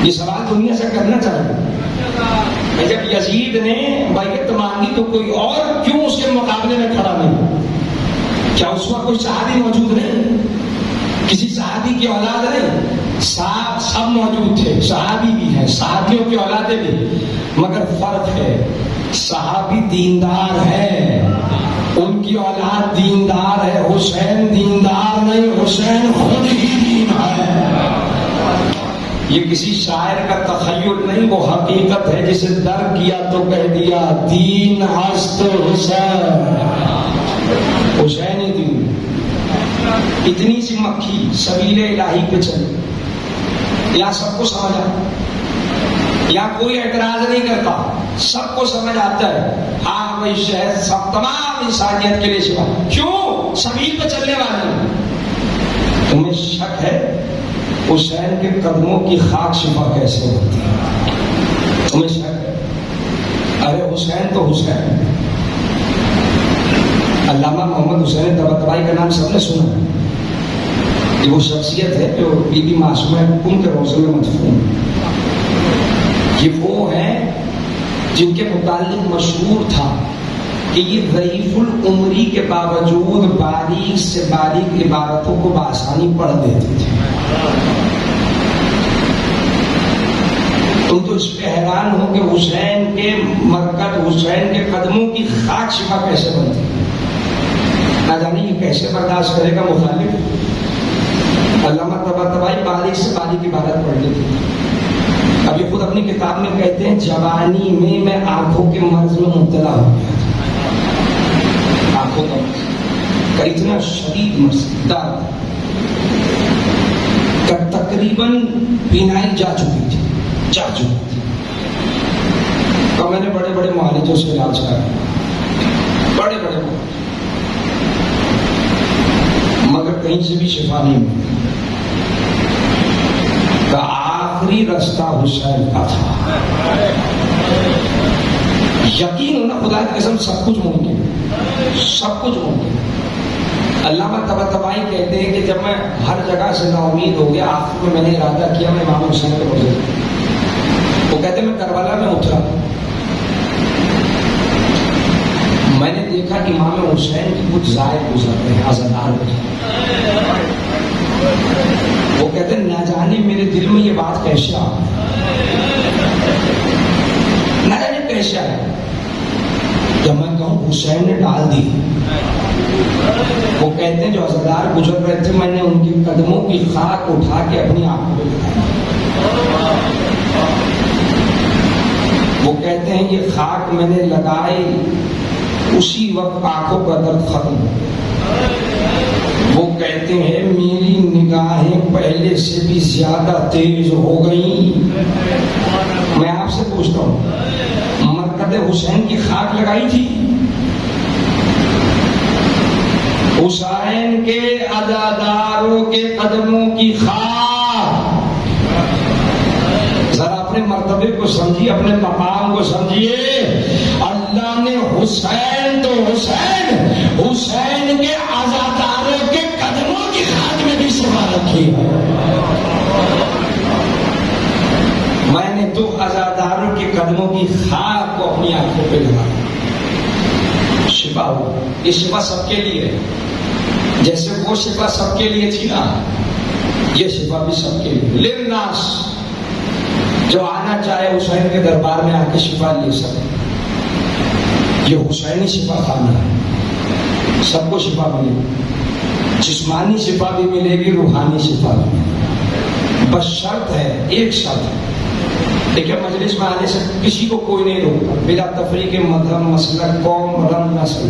یہ سوال دنیا سے کرنا چاہیے، جب یزید نے بیعت مانگی تو کوئی اور کیوں اس کے مقابلے میں کھڑا نہیں؟ کیا اس وقت کوئی صحابی موجود نہیں؟ کسی صحابی کی اولاد نہیں؟ سب موجود تھے، صحابی بھی ہیں، صحابیوں کی اولادیں بھی، مگر فرق ہے، صحابی دیندار ہے، ان کی اولاد دیندار ہے، حسین دیندار نہیں، حسین خود ہی دین ہے۔ یہ کسی شاعر کا تخیل نہیں، وہ حقیقت ہے، جسے درک کیا تو کہہ دیا دین ہست حسین، حسین ہی دین۔ اتنی سی مکھی سبیل الہی پہ چلی، یا سب کو سمجھا، یا کوئی اعتراض نہیں کرتا، سب کو سمجھ آتا ہے، ہاں وہی شہر سب تمام انسانیت کے لیے شفا، کیوں؟ سبیل پہ چلنے والے۔ تمہیں شک ہے حسین کے قدموں کی خاک شفا کیسے ہوتی ہے؟ تمہیں شک ہے؟ ارے حسین تو حسین۔ علامہ محمد حسین طباطبائی کا نام سب نے سنا ہے، یہ وہ شخصیت ہے جو بی بی معصومہ کن کے روزے میں مدفون۔ یہ وہ ہیں جن کے متعلق مشہور تھا کہ یہ ضعیف العمری کے باوجود باریک سے باریک عبارتوں کو بآسانی پڑھ دیتے تھے۔ تم تو اس پہ حیران ہو کہ حسین کے مرکز، حسین کے قدموں کی خاک شفا کیسے بنتی ہے؟ نہ جانے یہ کیسے برداشت کرے گا مخالف۔ علامہ طباطبائی باریک سے باریک عبارت پڑھ لیتے تھے۔ ابھی خود اپنی کتاب میں کہتے ہیں جوانی میں آنکھوں کے مرض میں مبتلا ہو گیا تھا، آنکھوں کا اتنا شدید مرض درد کہ تقریباً بینائی جا چکی تھی۔ تو میں نے بڑے بڑے معالجوں سے علاج کرا، بڑے بڑے، مگر کہیں سے بھی شفا نہیں ملی۔ کا آخری رستہ حسین کا تھا۔ یقین ہونا خدا کی قسم سب کچھ ممکن، سب کچھ ممکن۔ علامہ طباطبائی کہتے ہیں کہ جب میں ہر جگہ سے نا امید ہو گیا، آخر میں نے ارادہ کیا میں امام حسین کے روزے۔ وہ کہتے ہیں میں کربلا میں اترا، میں نے دیکھا کہ امام حسین کی کچھ زائد گزر رہے ہیں، عزادار گزر۔ وہ کہتے ہیں نہ جانے میرے دل میں یہ بات کیسے آ نہ جانے کیسے آئے، جب میں کہوں حسین نے ڈال دی۔ وہ کہتے ہیں جو عزادار گزر رہے تھے، میں نے ان کے قدموں کی خاک اٹھا کے اپنی آنکھوں پہ لگائی۔ وہ کہتے ہیں یہ خاک میں نے لگائی، اسی وقت آنکھوں کا درد ختم۔ وہ کہتے ہیں میری نگاہیں پہلے سے بھی زیادہ تیز ہو گئیں۔ میں آپ سے پوچھتا ہوں، مرکز حسین کی خاک لگائی تھی؟ حسین کے عزاداروں کے قدموں کی خاک، ذرا اپنے مرتبے کو سمجھیے، اپنے مقام کو سمجھیے۔ اللہ نے حسین تو حسین، حسین کے عزاداروں کے قدموں کی خاک میں بھی شفا رکھی ہے۔ میں نے تو عزاداروں کے قدموں کی خاک کو اپنی آنکھوں پہ لگایا، شفا ہو۔ یہ شفا سب کے لیے ہے، جیسے وہ شفا سب کے لیے تھی نا، یہ شفا بھی سب کے لیے۔ للناس، جو آنا چاہے حسین کے دربار میں آ کے شفا لے سکے۔ یہ حسینی شفا خانہ ہے، سب کو شفا ملے گی، جسمانی شفا بھی ملے گی، روحانی شفا بھی ملے گی۔ بس شرط ہے، ایک شرط ہے، دیکھیں مجلس میں آنے سے کسی کو کوئی نہیں روکتا، بلا تفریق مذہب، مسلک، قوم، رنگ، نسل۔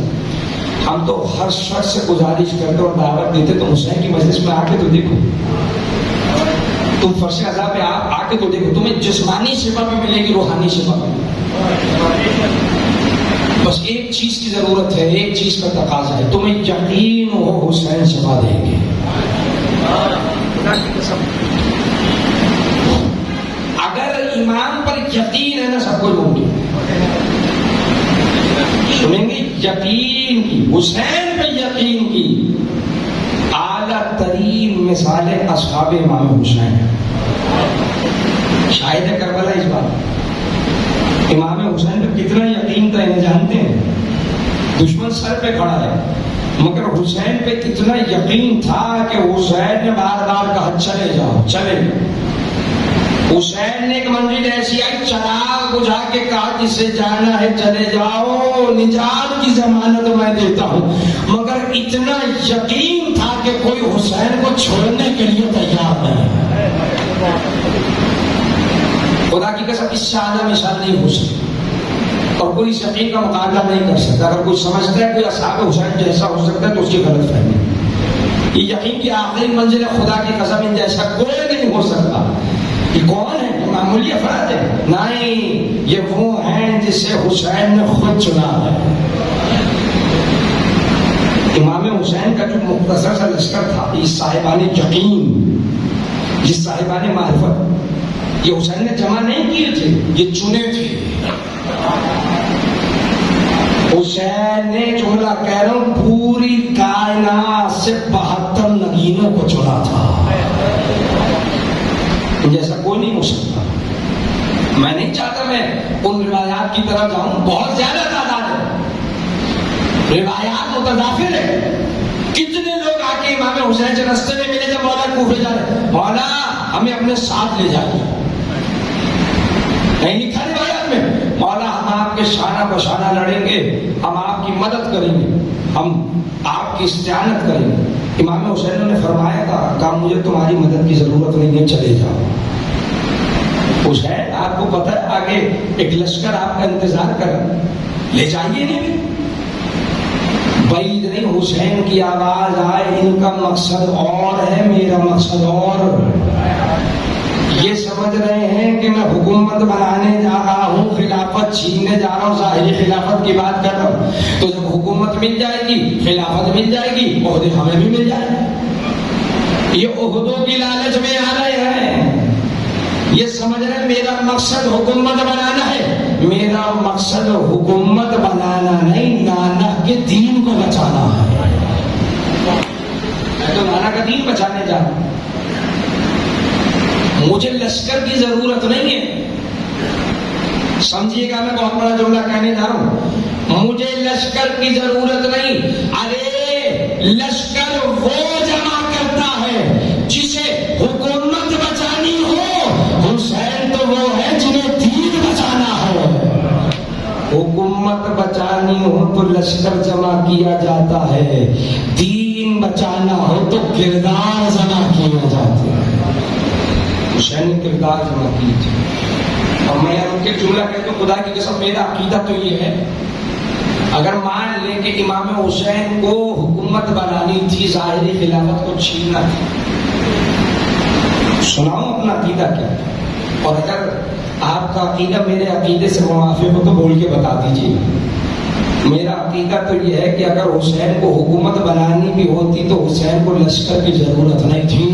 ہم تو ہر شخص سے گزارش کرتے اور دعوت دیتے تو حسین کی مجلس میں آ کے تو دیکھو، تم فرش عزا پہ آ کے تو دیکھو، تمہیں جسمانی شفا بھی ملے گی، روحانی شفا بھی ملے گی۔ بس ایک چیز کی ضرورت ہے، ایک چیز کا تقاضا ہے، تمہیں یقین ہو حسین شفا دیں گے. اگر امام پر یقین ہے نا سب کچھ ممکن. سنیں گے یقین کی، حسین پہ یقین کی. اعلیٰ ترین مثال اصحاب امام حسین. شاہد کربلا اس بات. امام حسین پہ کتنا یقین تھا انہیں جانتے ہیں؟ دشمن سر پہ کھڑا ہے مگر حسین پہ اتنا یقین تھا کہ حسین نے بار بار کہا چلے جاؤ چلے. حسین نے ایک منزل ایسی آئی چراغ بجھا کے کہا جسے جانا ہے چلے جاؤ، نجات کی ضمانت میں دیتا ہوں. مگر اتنا یقین تھا کہ کوئی حسین کو چھوڑنے کے لیے تیار نہیں. خدا کی قسم اس سے اعلیٰ مثال نہیں ہو سکتی اور کوئی اس یقین کا مقابلہ نہیں کر سکتا. اگر کوئی سمجھتا ہے کوئی اصحاب حسین جیسا ہو سکتا ہے تو اس کی غلط فہمی. یہ یقین کی آخری منزل ہے. خدا کی قسم ان جیسا کوئی نہیں ہو سکتا. یہ کون ہے؟ یہ معمولی افراد ہے؟ نہیں، یہ وہ ہیں جسے حسین نے خود چنا ہے. امام حسین کا جو مختصر سا لشکر تھا، یہ صاحبان یقین، یہ صاحبان معرفت، یہ حسین نے جمع نہیں کیے تھے، یہ چنے تھے. حسین نے جملہ کہہ رہا ہوں پوری کائنات سے 72 نگینوں کو چنا تھا. جیسا کوئی نہیں ہو سکتا. میں نہیں چاہتا میں ان روایات کی طرف جاؤں، بہت زیادہ تعداد ہے، روایات متضافر ہے. کتنے لوگ آ کے امام حسین سے رستے میں ملے جب مولا کوفے جا رہے، مولا ہمیں اپنے ساتھ لے جائیے. نہیں لکھا روایات میں مولا ہم آپ کے شانہ بشانہ لڑیں گے، ہم آپ کی مدد کریں گے، ہم آپ کی استعانت کریں گے. امام حسین نے فرمایا تھا کہ مجھے تمہاری مدد کی ضرورت نہیں ہے، چلے جاؤ. حسین آپ کو پتہ ہے آگے ایک لشکر آپ کا انتظار کر، لے جائیے. نہیں بعید نہیں، حسین کی آواز آئے ان کا مقصد اور ہے، میرا مقصد اور. یہ سمجھ رہے ہیں کہ میں حکومت بنانے جا رہا ہوں، خلافت چھیننے جا رہا ہوں، ظاہری خلافت کی بات کر رہا ہوں. تو جب حکومت مل جائے گی، خلافت مل جائے گی، عہدے ہمیں بھی مل جائے گی. یہ عہدوں کی لالچ میں آ رہے ہیں. یہ سمجھ رہے ہیں میرا مقصد حکومت بنانا ہے. میرا مقصد حکومت بنانا نہیں، نانا کے دین کو بچانا ہے. میں تو نانا کا دین بچانے جا رہا ہوں. مجھے لشکر کی ضرورت نہیں ہے. سمجھیے گا میں بہت بڑا جملہ کہنے جا رہا ہوں. مجھے لشکر کی ضرورت نہیں. ارے لشکر وہ جمع کرتا ہے جسے حکومت بچانی ہو. حسین تو وہ ہے جنہیں دین بچانا ہے. حکومت بچانی ہو تو لشکر جمع کیا جاتا ہے، دین بچانا ہو تو کردار جمع کیے جاتے ہیں. حسین نے کردار جمع کی تھی. اور میں ان کے جملہ کہتا ہوں خدا کی قسم میرا عقیدہ تو یہ ہے، اگر مان لیں کہ امام حسین کو حکومت بنانی تھی، ظاہری خلافت کو چھیننا تھی، سناؤں اپنا عقیدہ کیا. اور اگر آپ کا عقیدہ میرے عقیدے سے موافق ہو تو بول کے بتا دیجیے. میرا عقیدہ تو یہ ہے کہ اگر حسین کو حکومت بنانی بھی ہوتی تو حسین کو لشکر کی ضرورت نہیں تھی.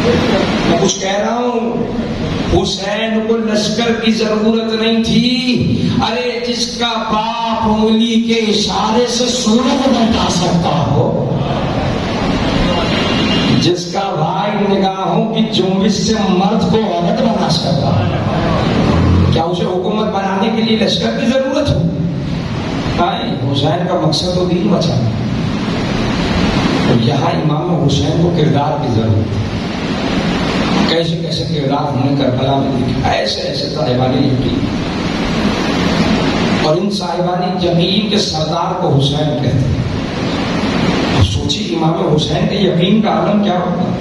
میں کچھ کہہ رہا ہوں، حسین کو لشکر کی ضرورت نہیں تھی. ارے جس کا باپ انگلی کے اشارے سے سورج بتا سکتا ہو، جس کا بھائی نگاہوں کی جنبش سے مرد کو عورت بنا سکتا ہے، کیا اسے حکومت بنانے کے لیے لشکر کی ضرورت ہو؟ نہیں، حسین کا مقصد تو دین بچانا. یہاں امام حسین کو کردار کی ضرورت ہے. کیسے کیسے کردار ہم نے کربلا میں دیکھے، ایسے ایسے صاحبان یقین. اور ان صاحبان یقین کے سردار کو حسین کہتے ہیں. اب سوچیے امام حسین کے یقین کا عالم کیا ہوگا،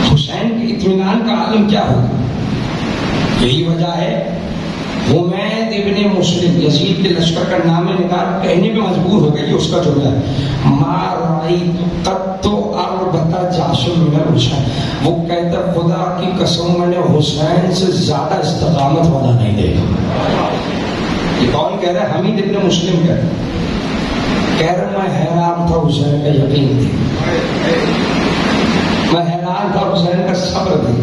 حسین کے اطمینان کا عالم کیا ہوگا. یہی وجہ ہے حمید ابن مسلم یزید کے لشکر کا نام نگار کہنے پہ مجبور ہو گئی. اس کا جملہ ہے ما رأیت قط اربت جعش من الحسین. وہ کہتا خدا کی قسم میں نے حسین سے زیادہ استقامت والا نہیں دیکھا. یہ کون کہہ رہا ہے؟ حمید ابن مسلم کہہ رہا میں حیران تھا حسین کا یقین تھی، میں حیران تھا حسین کا صبر تھی.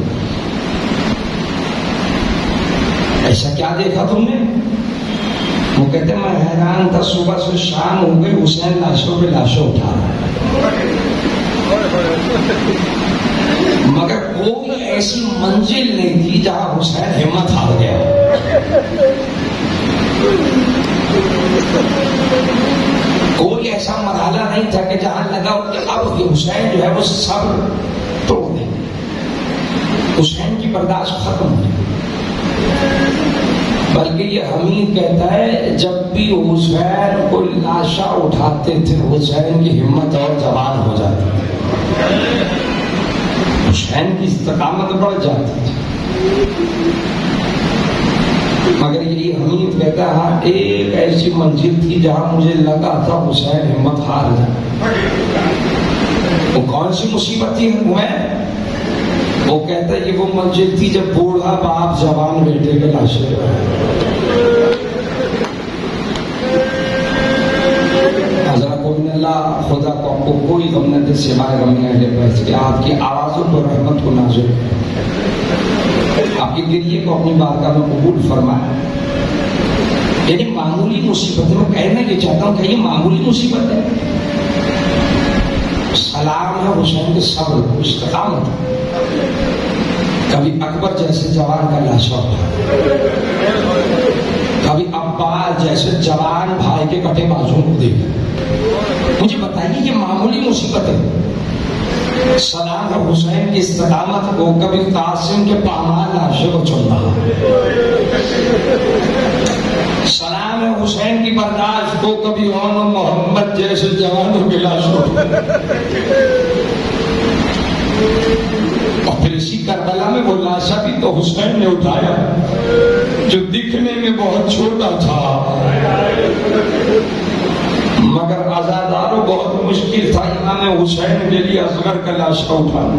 ایسا کیا دیکھا تم نے؟ وہ کہتے میں حیران تھا، صبح سے شام ہو گئی حسین لاشوں پہ لاشوں اٹھا رہا ہے، مگر کوئی ایسی منزل نہیں تھی جہاں حسین ہمت ہار گیا. کوئی ایسا مرحلہ نہیں تھا کہ جہاں لگا کہ اب حسین جو ہے وہ صبر توڑ دے، حسین کی برداشت ختم ہو. بلکہ یہ حمید کہتا ہے جب بھی حسین کو لاشا اٹھاتے تھے حسین کی ہمت اور جوان ہو جاتی تھی، حسین کی استقامت بڑھ جاتی تھی. مگر یہ حمید کہتا ہے ہاں ایک ایسی منزل تھی جہاں مجھے لگا تھا حسین ہمت ہار جائے. وہ کون سی مصیبت تھی میں؟ وہ کہتا ہے یہ وہ منزل تھی جب بوڑھا باپ جوان بیٹے کے لاشے حضرت اللہ خدا کو آپ کو کوئی غم نہ دے سوائے غم اہل بیت کے. آپ کی آوازوں پر رحمت کو نازل، آپ کے گریے کو اپنی بارگاہ میں قبول فرمائے. یعنی معمولی مصیبت میں کہنا یہ چاہتا ہوں کہ یہ معمولی مصیبت ہے. سلام ہے حسین کے صبر کو، استقامت. کبھی اکبر جیسے جوان کا لاشا اٹھا، کبھی عباس جیسے جوان بھائی کے کٹے بازوں کو دیکھا. مجھے بتائیے یہ معمولی مصیبت ہے؟ سلام ہے حسین کی استقامت کو، کبھی قاسم کے پامال لاشے کو چل رہا. سلام ہے حسین کی برداشت کو، کبھی اون محمد جیسے جوانوں کے لاشوں. اور پھر اسی کربلا میں وہ لاشا بھی تو حسین نے اٹھایا جو دکھنے میں بہت چھوٹا تھا مگر عزاداروں بہت مشکل تھا امام حسین کے لیے اصغر کا لاشا اٹھانا.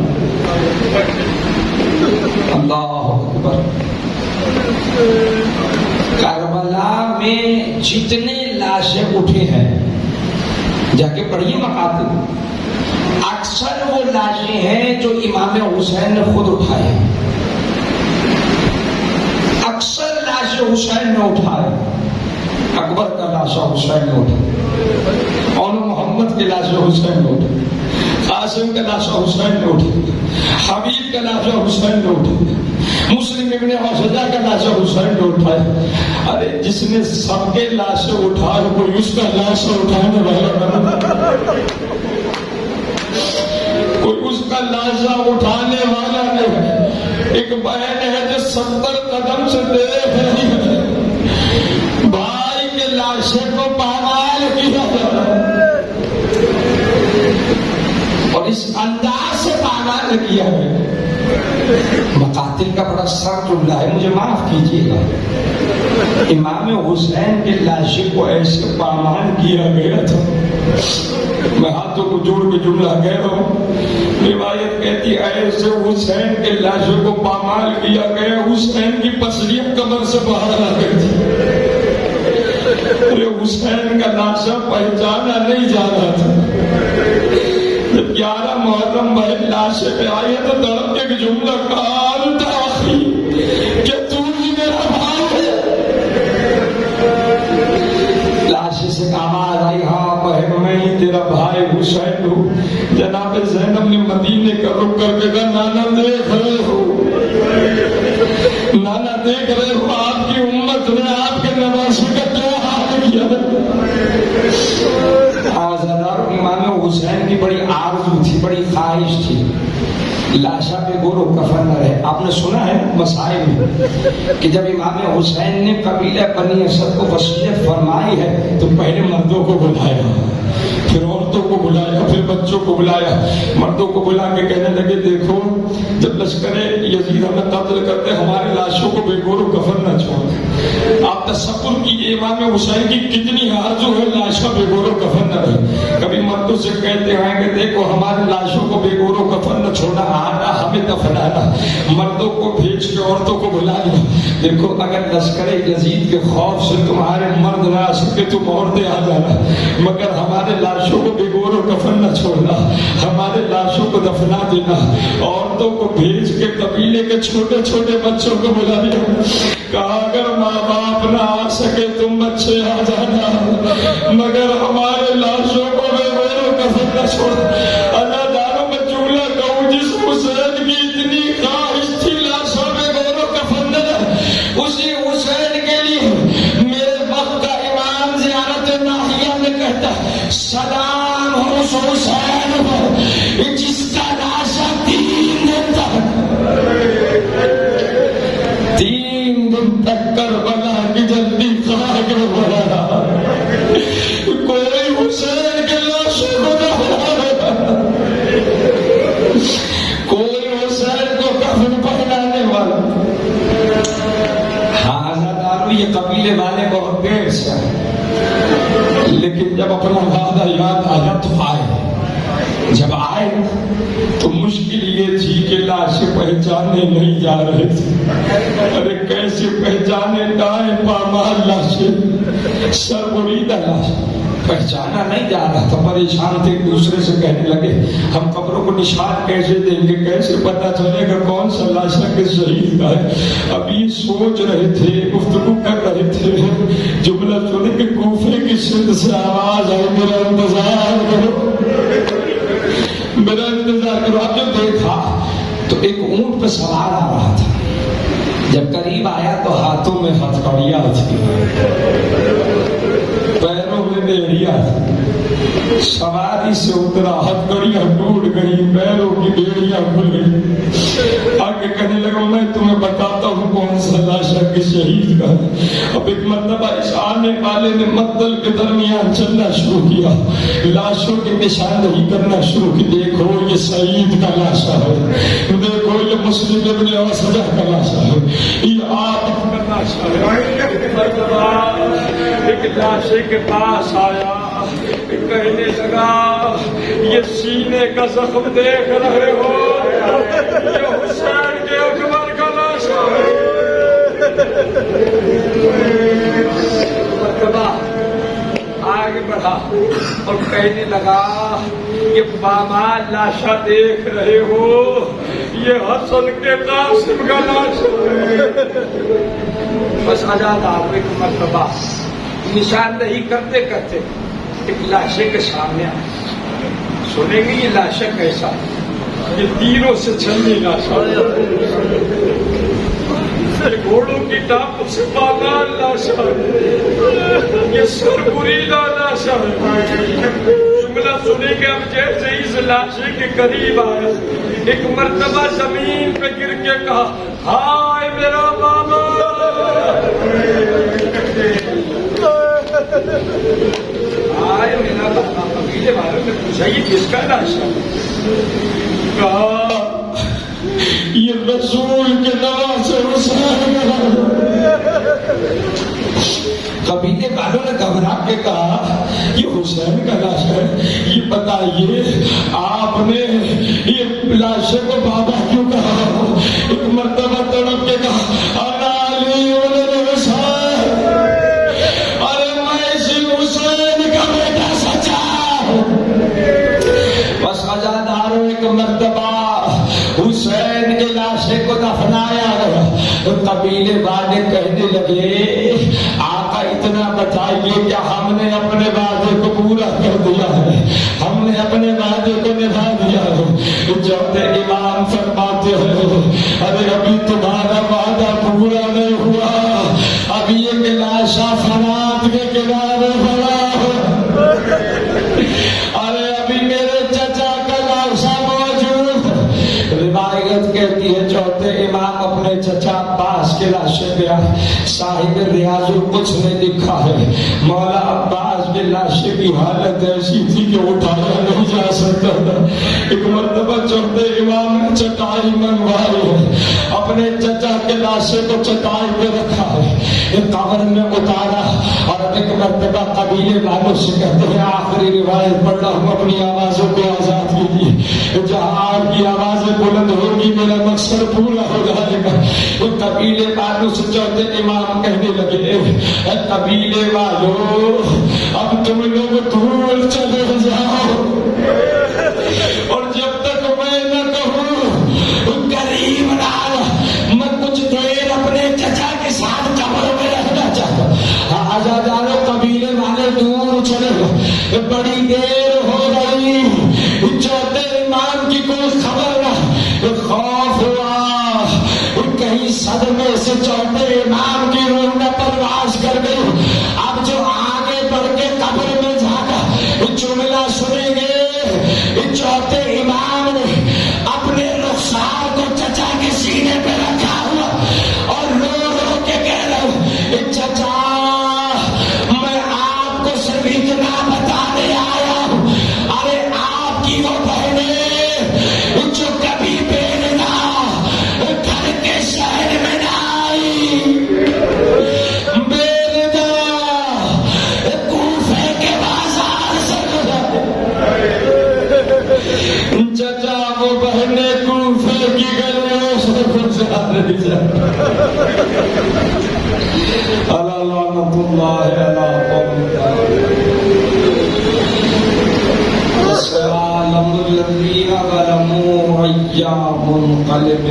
اللہ اکبر. کربلا میں جتنے لاشیں اٹھے ہیں جا کے پڑھیے مقاتل، اکثر وہ لاشیں ہیں جو امام حسین نے خود اٹھائے. اکثر لاشیں حسین نے اٹھائے. اکبر کا لاشا حسین نے اٹھایا، اور محمد کے لاشا حسین نے اٹھایا، قاسم کا لاشا حسین نے اٹھایا، حبیب کا لاشا حسین نے اٹھایا، مسلم ابن حسجہ کا لاشا حسین نے اٹھایا. ارے جس نے سب کے لاشیں اٹھائے کوئی اس کا لاشا اٹھانے والا کوئی اس کا لاشا اٹھانے والا نہیں. ایک بہن ہے جو 70 قدم سے دیکھ رہی ہے بھائی کے لاشے کو پامال کیا اور اس انداز سے پامال کیا ہے. مقاتل کا بڑا سخت جملہ ہے، مجھے معاف کیجیے گا. امام حسین کے لاشے کو ایسے پامال کیا گیا تھا. میں ہاتھوں کو جوڑ کے جملہ کہہ رہا ہوں. روایت کہتی ایسے حسین کے لاشوں کو پامال کیا گیا حسین کی پسلیاں کمر سے باہر آ گئی تھی. حسین کا لاشا پہچانا نہیں جا رہا تھا. جب 11 محرم بھائی لاشے پہ آئے تو تڑپ کے جملہ کہا انت اخی، کہ تو ہی میرا بھائی ہے. لاشے سے آواز آئی ہاں بہن میں ہی تیرا بھائی حسین ہوں. جناب زینب نے مدینے کا رخ کر کے کہا نانا دیکھ رہے ہو، نانا دیکھ رہے ہو آپ کی امت نے آپ کے نواسے کا کیا حال کیا. امام حسین کی بڑی آرزو تھی، بڑی خواہش تھی لاشا پہ گورو کفن نہ رہے. آپ نے سنا ہے مسائل میں کہ جب امام حسین نے قبیلہ بنی اسد کو وصیت فرمائی ہے تو پہلے مردوں کو بلایا، پھر عورتوں کو بلایا، پھر بچوں کو بلایا. مردوں کو بلا کے کہنے لگے دیکھو جب لشکر یزید ہمیں قتل کرتے ہمارے لاشوں کو بے گور و کفن نہ چھوڑتے. آپ تصور کیجیے امام حسین کی کتنی آرزو ہے لاشوں بے گور و کفن نہ رہے. کبھی مردوں سے کہتے ہیں کہ دیکھو ہمارے لاشوں کو بے گور و کفن نہ چھوڑنا، آدھا میں دفنانا، مردوں کو بھیج کے عورتوں کو بلا لیا۔ دیکھو اگر لشکر یزید کے خوف سے تمہارے مرد نہ آ سکے تم عورتیں آ جانا، مگر ہمارے لاشوں کو بگور و کفن نہ چھوڑنا، ہمارے لاشوں کو دفنا دینا۔ عورتوں کو بھیج کے قبیلے کے چھوٹے چھوٹے بچوں کو بلا لیا، کہا اگر ماں باپ نہ آ سکے تم بچے آ جانا، مگر ہمارے لاشوں کو بگور و کفن نہ چھوڑنا۔ اللہ داروں میں جملہ کہوں، جس حسین کی اتنی خواہش تھی لاشوں میں بگور و کفن نہ، اسی حسین کے لیے میرے وقت کا امام زیارت ناحیہ میں کہتا سلام ہو اس حسین پر جس کا لاشا 3 دن تک کربلا کی جلدی خاک میں پڑا، کوئی حسین کے لاشوں کو نہ، کوئی حسین کو کفن پہنانے والا۔ یہ قبیلے والے بہت دیر سے آئے، لیکن جب اپنا وعدہ یاد آیا تو آئے۔ جب آئے تو مشکل یہ تھی کہ لاشیں پہچانے نہیں جا رہے تھے۔ ارے کیسے پہچانے؟ دائیں پامال لاشیں، سر بریدہ لاشیں، پہچانا نہیں جا رہا تھا۔ پریشان تھے، ایک دوسرے سے کہنے لگے ہم قبروں کو نشان کیسے دیں گے، کیسے پتہ چلے گا کون سا لاشا کس شہید کا ہے۔ اب یہ سوچ رہے تھے، گفتگو کر رہے تھے، جملہ سنے کہ کوفے کی سند سے آواز آئی میرا انتظار کرو، میرا انتظار کرو۔ اب جب دیکھا تو ایک اونٹ پہ سوار آ رہا تھا، جب قریب آیا تو ہاتھوں میں ہتھکڑیاں تھی، پیروں میں بیڑیاں تھی، سواری سے اترا، ہتھکڑیاں ٹوٹ گئی، پیروں کی بیڑیاں کھل گئی۔ آگے کہنے لگا میں تمہیں بتاتا ہوں کون سا لاشا کس شہید کا ہے۔ اب ایک مرتبہ اس آنے والے نے مقتل کے درمیان چلنا شروع کیا، لاشوں کی نشاندہی کرنا شروع کی، دیکھو یہ سعید کا لاشا ہے، دیکھو یہ مسلم ابن اوسجہ کا لاشا ہے، یہ آپ کا لاشا ہے۔ ایک لاشے کے پاس آیا، کہنے لگا یہ سینے کا زخم دیکھ رہے ہو، یہ حسین کے اکبر کا لاشا ہے۔ مرتبہ آگے بڑھا اور کہنے لگا یہ پامال لاشا دیکھ رہے ہو، یہ حسن کے قاسم کا لاشا ہے۔ بس آزاد آپ ایک مرتبہ نشاندہی کرتے کرتے ایک لاشے کے سامنے آئے، سنیں گے یہ لاشا کیسا، یہ تیروں سے چھلنی لاشا، گھوڑوں کی ٹانپوں سے پامال لاشا، یہ سر بریدہ لاشا ہے۔ جملہ سنیں گے اب جیسے اس لاشے کے قریب آئے، ایک مرتبہ زمین پہ گر کے کہا ہائے میرا بابا، آئے میرا بابا۔ قبیلے والوں نے پوچھا یہ کس کا لاشا؟ کہا یہ رسول کے نواسے حسین کا۔ قبیلے والوں نے گھبرا کے کہا یہ حسین کا لاشا ہے، یہ بتائیے آپ نے یہ لاشے کو بابا کیوں کہا؟ ایک مرتبہ تڑپ کے کہا انا علی ولد حسین، ارے میں اسی حسین کا بیٹا سچا ہوں۔ بس آزاداروں ایک مرتبہ حسین کے لاشے کو دفنایا گیا، قبیلے والے کہنے لگے آقا اتنا بتائیے کہ ہم نے اپنے وعدے کو پورا کر دیا ہے، ہم نے اپنے وعدے کو نبھا دیا ہے۔ جب امام فرماتے ہیں ارے ابھی تمہارا وعدہ پورا نہیں ہوا، ابھی یہ لاشا فرات کے کنارے پڑا ہے، ارے ابھی میرے چچا کا لاشا موجود ہے۔ روایت کہتی ہے چوتھے امام اپنے چچا عباس کے لاشے پہ آئے، صاحب ریاض القدس نے لکھا ہے مولا عباس کے لاشے کی حالت ایسی تھی کہ اٹھایا نہیں جا سکتا تھا۔ ایک مرتبہ چوتھے امام نے چٹائی منگوائی ہے، اپنے چچا کے لاشے کو چٹائی پہ رکھا ہے، ایک قبر میں اتارا اور ایک مرتبہ قبیلے والوں سے کہتے ہیں آخری روایت پڑھ رہا ہوں، اپنی آوازوں کو آزاد کیجیے، جہاں آپ کی آوازیں بلند ہوگی ہوگی میرا مقصد پورا ہو جائے گا. وہ قبیلے والوں سے چوتھے امام کہنے لگے اے قبیلے والوں اب تم لوگ دور چلے جاؤ اور جب تک میں نہ کہوں قریب نہ میں کچھ دیر اپنے چچا کے ساتھ قبر میں رہنا چاہتا ہوں. آزاداروں قبیلے والے دور چلے گئے. بڑی دیر ہو رہی چوتھے امام کی کوئی خبر نہ. خوف ہوا کہیں صدمے سے چوتھے امام کی روح نہ پرواز کر گئی. اب جو آگے بڑھ کے قبر میں جا کر جملہ سنیں گے چوتھے امام نے اپنے رخسار کو چچا کے سینے پہ رکھا ہوا اور رو رو کے کہہ رہا ہوں چچا میں آپ کو صرف اتنا بتانے آیا ہوں ارے آپ کی وہ بہنیں جو کبھی بیلنا گھر کے شہر میں نہ آئی بیلنا کوفے کے بازار سے چچا وہ بہنیں کوفے کی گلیوں سے گزار رہی جائے. اللہ لعنت اللہ علی قوم السلام الذین ظلموا ایام منقلب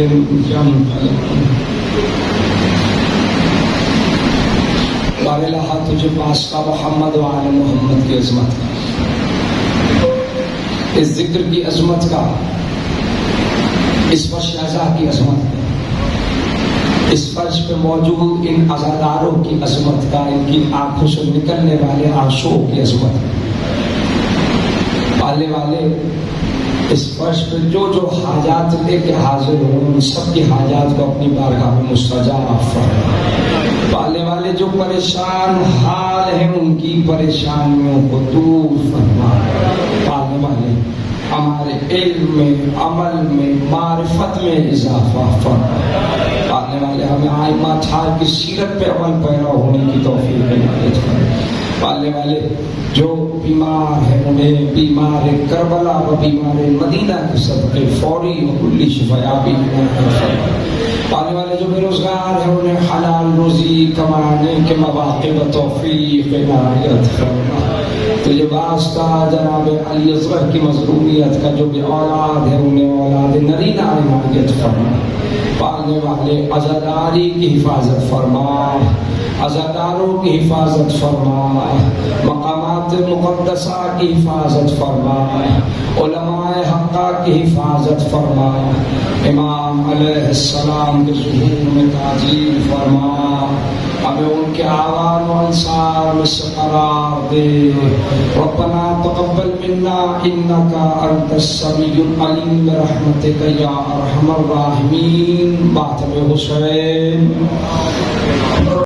ینقلبون. بارے تجھے پاس کا محمد و آل محمد کی عظمت کا اس ذکر کی عظمت کا اس فرش اعضا کی عظمت کا اس فرش پہ موجود ان عزاداروں کی عظمت کا ان کی آنکھوں سے نکلنے والے آنسوؤں کی عظمت کا. پالنے والے اس فرش پہ جو جو حاجات لے کے حاضر ہوں ان سب کی حاجات کو اپنی بارگاہ میں مستجاب فرما. پالنے والے جو پریشان حال ہیں ان کی پریشانیوں کو دور فرما. پالنے والے ہمارے علم میں عمل میں معرفت میں اضافہ فرما. پالنے والے ہمیں آئمہ تھار کی سیرت پہ عمل پیرا ہونے کی توفیق عنایت فرما. پالنے والے جو بیمار ہیں انہیں بیمار کربلا و بیمار مدینہ کے صدقے فوری و کلی شفایابی عنایت فرما. پالنے والے جو بے روزگار ہیں انہیں حلال روزی کمانے کے مواقع و توفیق عنایت فرما. تجھے واسطہ جناب علی اصغر کی مظلومیت کا جو بھی اولاد ہے انہیں اولاد نرینہ عنایت فرما. پالنے والے عزاداری کی حفاظت فرما. عزاداروں کی حفاظت فرما. مقامات مقدسہ کی حفاظت فرما. علماء حقہ کی حفاظت فرما. امام علیہ السلام کے ظہور میں تعجیل فرما. ہمیں ان کے آوان و انصار میں سے قرار دے. ربنا تقبل منا انک انت السمیع العلیم برحمتک یا ارحم الراحمین. ماتم حسین